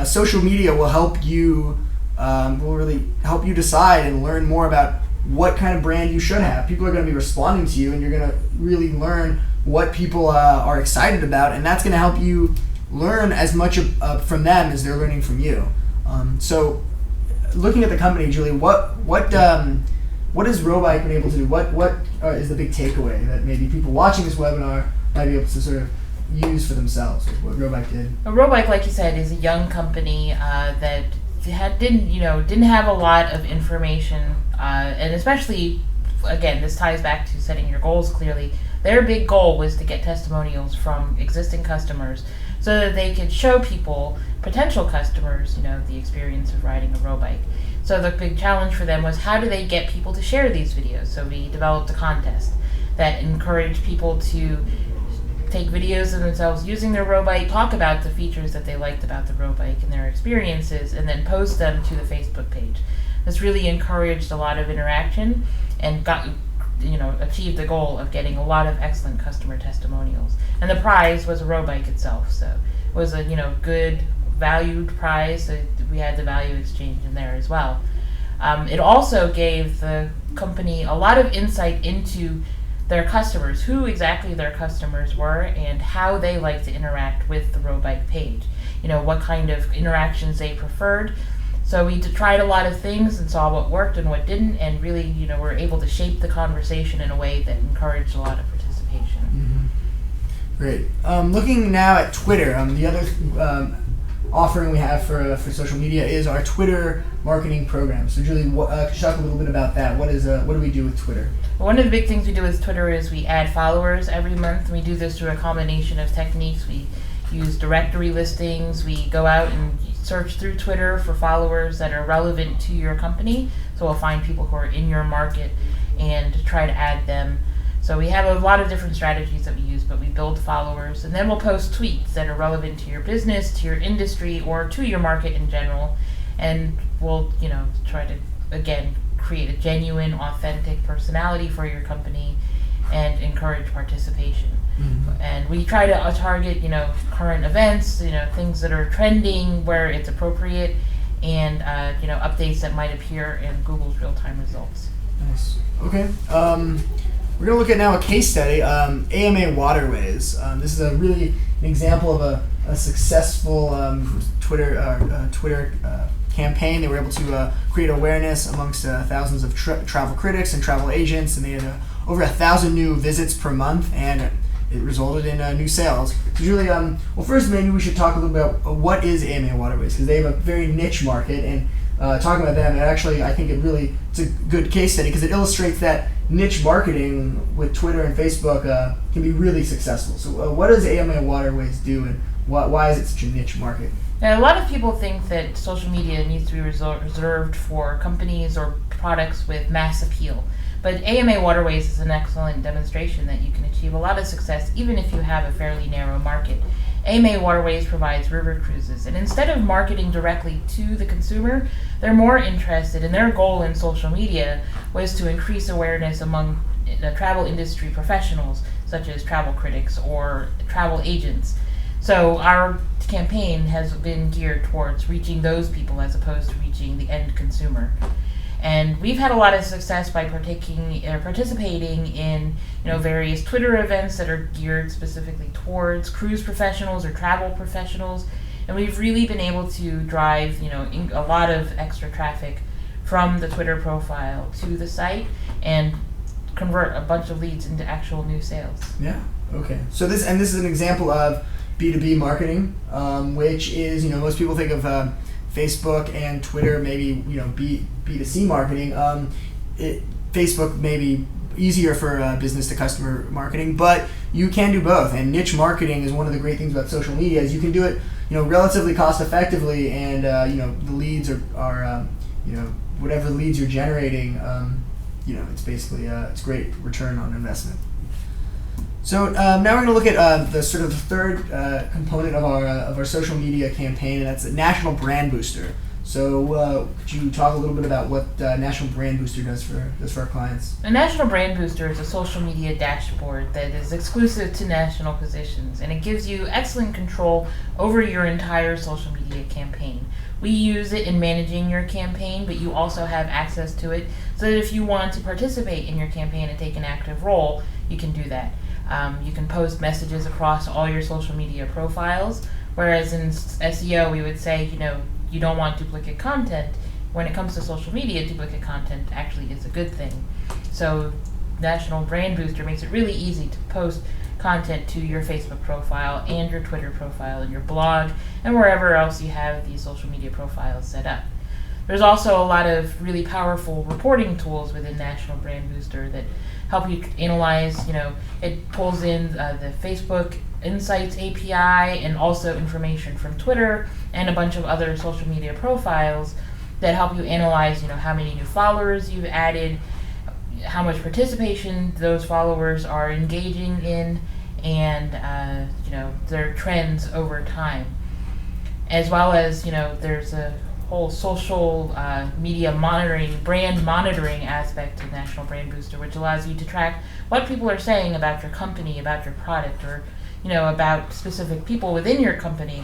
S1: Social media will help you, will really help you decide and learn more about what kind of brand you should have. People are going to be responding to you, and you're going to really learn what people are excited about, and that's going to help you learn as much from them as they're learning from you. So, looking at the company, Julie, what has Robike been able to do? What is the big takeaway that maybe people watching this webinar might be able to sort of use for themselves? What Robike did.
S2: Robike, like you said, is a young company that didn't have a lot of information, and especially, again, this ties back to setting your goals clearly. Their big goal was to get testimonials from existing customers so that they could show people, potential customers, the experience of riding a Robike. So the big challenge for them was, how do they get people to share these videos? So we developed a contest that encouraged people to take videos of themselves using their Robike, talk about the features that they liked about the Robike and their experiences, and then post them to the Facebook page. This really encouraged a lot of interaction and achieved the goal of getting a lot of excellent customer testimonials. And the prize was a Robike itself, so it was a good valued prize. So we had the value exchange in there as well. It also gave the company a lot of insight into their customers, who exactly their customers were, and how they like to interact with the Robike page. What kind of interactions they preferred. So we tried a lot of things and saw what worked and what didn't, and really, were able to shape the conversation in a way that encouraged a lot of participation.
S1: Mm-hmm. Great. Looking now at Twitter, the other offering we have for social media is our Twitter marketing program. So Julie, could you talk a little bit about that? What do we do with Twitter?
S2: One of the big things we do with Twitter is we add followers every month. We do this through a combination of techniques. We use directory listings. We go out and search through Twitter for followers that are relevant to your company. So we'll find people who are in your market and try to add them. So we have a lot of different strategies that we use, but we build followers, and then we'll post tweets that are relevant to your business, to your industry, or to your market in general. And we'll, try to, again, create a genuine, authentic personality for your company and encourage participation. Mm-hmm. And we try to target, current events, things that are trending where it's appropriate, and, updates that might appear in Google's real-time results.
S1: Nice. Okay. We're going to look at now a case study, AMA Waterways. This is really an example of a successful Twitter campaign. They were able to create awareness amongst thousands of travel critics and travel agents, and they had over 1,000 new visits per month, and it resulted in new sales. So Julie, well, first maybe we should talk a little bit about what is AMA Waterways, because they have a very niche market, and talking about them, actually, I think it's a good case study because it illustrates that niche marketing with Twitter and Facebook can be really successful. So what does AMA Waterways do, and why is it such a niche market?
S2: Now, a lot of people think that social media needs to be reserved for companies or products with mass appeal. But AMA Waterways is an excellent demonstration that you can achieve a lot of success even if you have a fairly narrow market. AMA Waterways provides river cruises, and instead of marketing directly to the consumer, they're more interested, and their goal in social media was to increase awareness among the travel industry professionals, such as travel critics or travel agents. So our campaign has been geared towards reaching those people as opposed to reaching the end consumer. And we've had a lot of success by participating in various Twitter events that are geared specifically towards cruise professionals or travel professionals. And we've really been able to drive a lot of extra traffic from the Twitter profile to the site and convert a bunch of leads into actual new sales.
S1: Yeah. Okay. So this is an example of B2B marketing, which is most people think of Facebook and Twitter, maybe B2C marketing. Facebook may be easier for business to customer marketing, but you can do both. And niche marketing is one of the great things about social media is you can do it relatively cost effectively, and the leads are whatever leads you're generating, it's basically it's great return on investment. So now we're going to look at the sort of third component of our social media campaign, and that's a national brand booster. So could you talk a little bit about what National Brand Booster does for our clients?
S2: A National Brand Booster is a social media dashboard that is exclusive to National Positions, and it gives you excellent control over your entire social media campaign. We use it in managing your campaign, but you also have access to it so that if you want to participate in your campaign and take an active role, you can do that. You can post messages across all your social media profiles, whereas in SEO we would say, you don't want duplicate content. When it comes to social media, duplicate content actually is a good thing. So National Brand Booster makes it really easy to post content to your Facebook profile and your Twitter profile and your blog and wherever else you have these social media profiles set up. There's also a lot of really powerful reporting tools within National Brand Booster that help you analyze, it pulls in the Facebook Insights API and also information from Twitter and a bunch of other social media profiles that help you analyze, how many new followers you've added, how much participation those followers are engaging in, and their trends over time. As well as, there's a whole social media monitoring, brand monitoring aspect to National Brand Booster, which allows you to track what people are saying about your company, about your product, or about specific people within your company.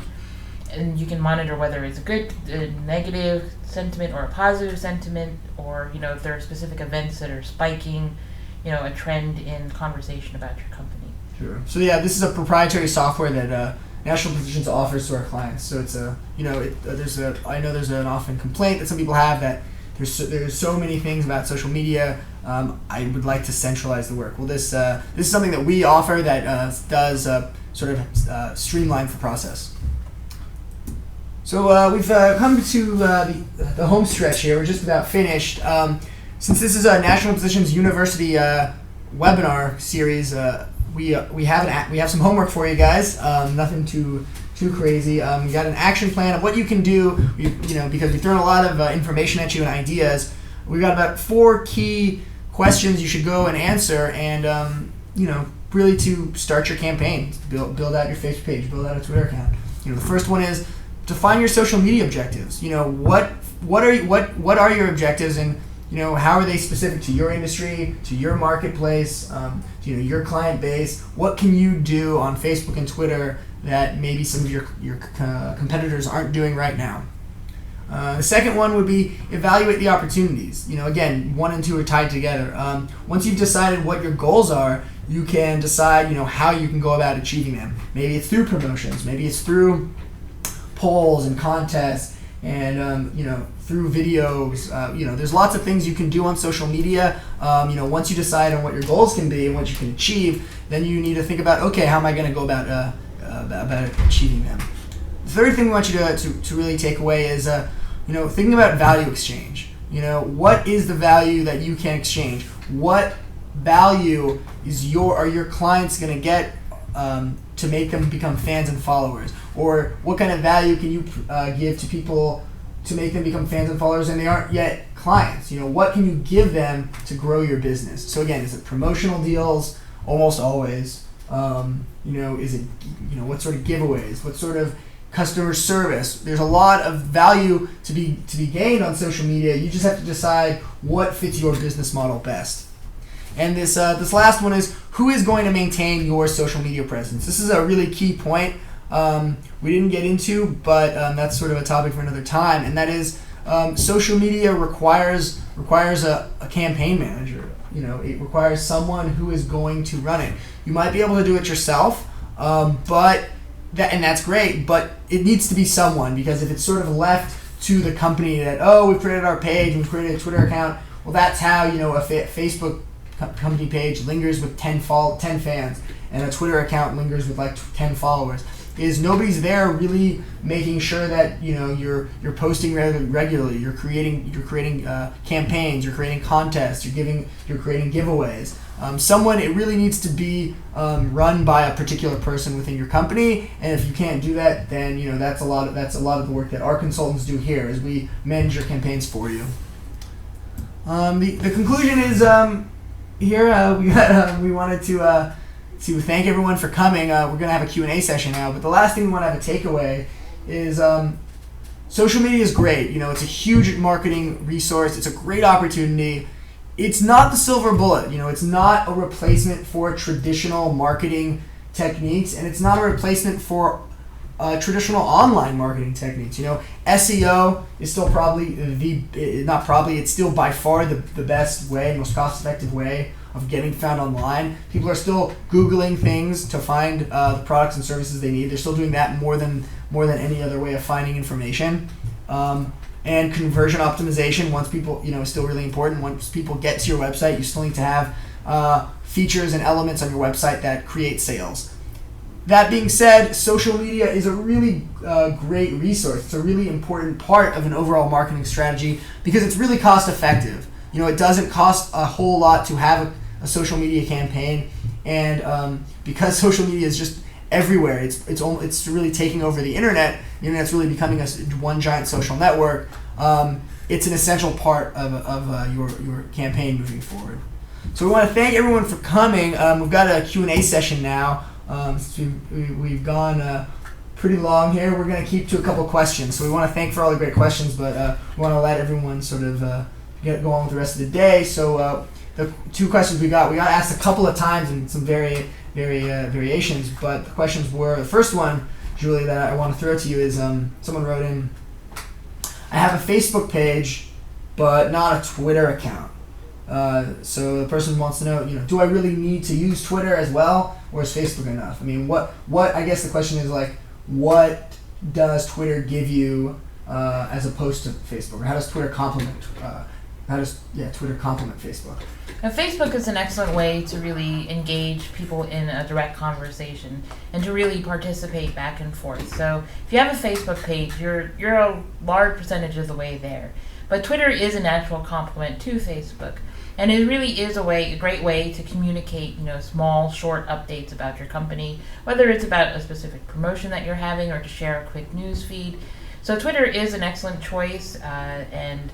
S2: And you can monitor whether it's a negative sentiment or a positive sentiment, or if there are specific events that are spiking, a trend in conversation about your company.
S1: Sure. So yeah, this is a proprietary software that National Positions offers to our clients. So it's I know there's an often complaint that some people have that there's so many things about social media. I would like to centralize the work. Well, this is something that we offer that does sort of streamline the process. So we've come to the home stretch here. We're just about finished. Since this is a National Positions University webinar series, we have some homework for you guys. Nothing too crazy. We got an action plan of what you can do. Because we've thrown a lot of information at you and ideas. We've got about 4 key questions you should go and answer, and really to start your campaign, build out your Facebook page, build out a Twitter account. The first one is define your social media objectives. What are your objectives, and how are they specific to your industry, to your marketplace, to your client base? What can you do on Facebook and Twitter that maybe some of your competitors aren't doing right now? The second one would be evaluate the opportunities. Again, 1 and 2 are tied together. Once you've decided what your goals are, you can decide how you can go about achieving them. Maybe it's through promotions. Maybe it's through polls and contests, and through videos. There's lots of things you can do on social media. Once you decide on what your goals can be and what you can achieve, then you need to think about, okay, how am I going to go about achieving them? The third thing we want you to really take away is thinking about value exchange. What is the value that you can exchange? What value are your clients going to get to make them become fans and followers? Or what kind of value can you give to people to make them become fans and followers and they aren't yet clients? What can you give them to grow your business? So again, is it promotional deals? Almost always. Is it what sort of giveaways? What sort of customer service? There's a lot of value to be gained on social media. You just have to decide what fits your business model best. And this last one is, who is going to maintain your social media presence? This is a really key point we didn't get into, but that's sort of a topic for another time, and that is social media requires a campaign manager. It requires someone who is going to run it. You might be able to do it yourself, but that's great, but it needs to be someone, because if it's sort of left to the company that, we've created our page and we've created a Twitter account, well, that's how a Facebook company page lingers with 10 fans, and a Twitter account lingers with like 10 followers. Is nobody's there really making sure that you're posting regularly. You're creating campaigns. You're creating contests. You're creating giveaways. It really needs to be run by a particular person within your company. And if you can't do that, then that's a lot of the work that our consultants do here, is we manage your campaigns for you. The conclusion is here we wanted to thank everyone for coming. We're going to have a Q&A session now, but the last thing we want to have a takeaway is social media is great. It's a huge marketing resource. It's a great opportunity. It's not the silver bullet. It's not a replacement for traditional marketing techniques, and it's not a replacement for traditional online marketing techniques. SEO is still probably it's still by far the best way, most cost-effective way of getting found online. People are still Googling things to find the products and services they need. They're still doing that more than any other way of finding information. And conversion optimization, once people, is still really important. Once people get to your website, you still need to have features and elements on your website that create sales. That being said, social media is a really great resource. It's a really important part of an overall marketing strategy because it's really cost effective. It doesn't cost a whole lot to have a social media campaign, and because social media is just everywhere, it's really taking over the internet. The internet's really becoming one giant social network. It's an essential part of your campaign moving forward. So we want to thank everyone for coming. We've got a Q&A session now. We've gone pretty long here. We're going to keep to a couple questions. So we want to thank for all the great questions, but we want to let everyone sort of go on with the rest of the day. So the two questions we got asked a couple of times in some variations, but the questions were, the first one, Julie, that I want to throw to you is someone wrote in, I have a Facebook page, but not a Twitter account. So the person wants to know, do I really need to use Twitter as well, or is Facebook enough? I mean, what I guess the question is what does Twitter give you as opposed to Facebook, or how does Twitter complement? Twitter complement Facebook?
S2: Now, Facebook is an excellent way to really engage people in a direct conversation and to really participate back and forth. So if you have a Facebook page, you're a large percentage of the way there. But Twitter is a natural complement to Facebook. And it really is a great way to communicate, small, short updates about your company, whether it's about a specific promotion that you're having or to share a quick news feed. So Twitter is an excellent choice, and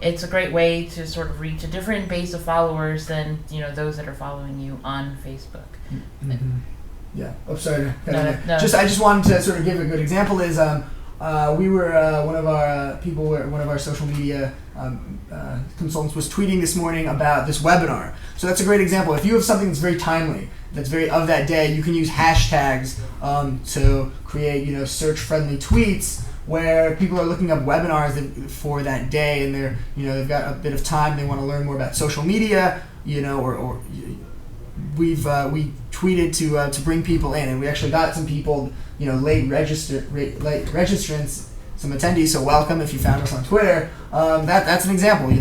S2: it's a great way to sort of reach a different base of followers than those that are following you on Facebook.
S1: Mm-hmm. Yeah. Oh, sorry.
S2: No.
S1: I just wanted to sort of give a good example. Is we were one of our social media consultants was tweeting this morning about this webinar. So that's a great example. If you have something that's very timely, that's very of that day, you can use hashtags to create search-friendly tweets where people are looking up webinars for that day, and they've got a bit of time, they want to learn more about social media, or we tweeted to bring people in, and we actually got some people, late registrants, some attendees. So welcome if you found us on Twitter. That's an example.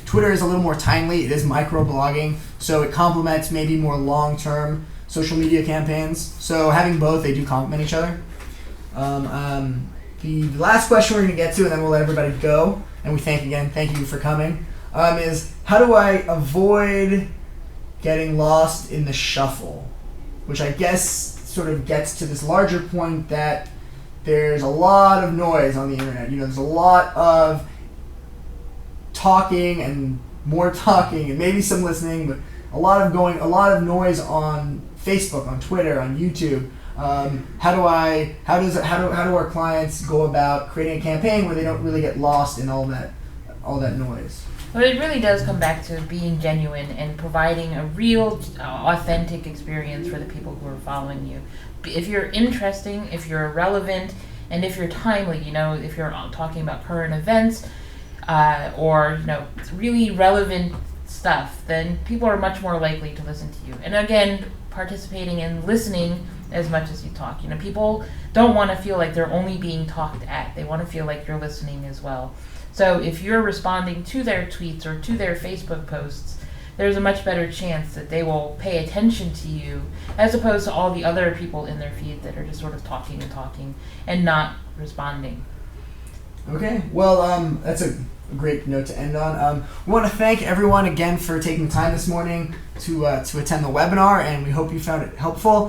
S1: Twitter is a little more timely. It is microblogging, so it complements maybe more long-term social media campaigns. So having both, they do complement each other. The last question we're going to get to, and then we'll let everybody go, and we thank you for coming, is how do I avoid getting lost in the shuffle? Which I guess sort of gets to this larger point that there's a lot of noise on the internet. There's a lot of talking and more talking and maybe some listening, but a lot of noise on Facebook, on Twitter, on YouTube. How do our clients go about creating a campaign where they don't really get lost in all that noise?
S2: Well, it really does come back to being genuine and providing a real, authentic experience for the people who are following you. If you're interesting, if you're relevant, and if you're timely, if you're talking about current events, or really relevant stuff, then people are much more likely to listen to you. And again, participating and listening as much as you talk. People don't want to feel like they're only being talked at. They want to feel like you're listening as well. So if you're responding to their tweets or to their Facebook posts, there's a much better chance that they will pay attention to you as opposed to all the other people in their feed that are just sort of talking and not responding.
S1: Okay, well, that's a great note to end on. We want to thank everyone again for taking time this morning to attend the webinar, and we hope you found it helpful.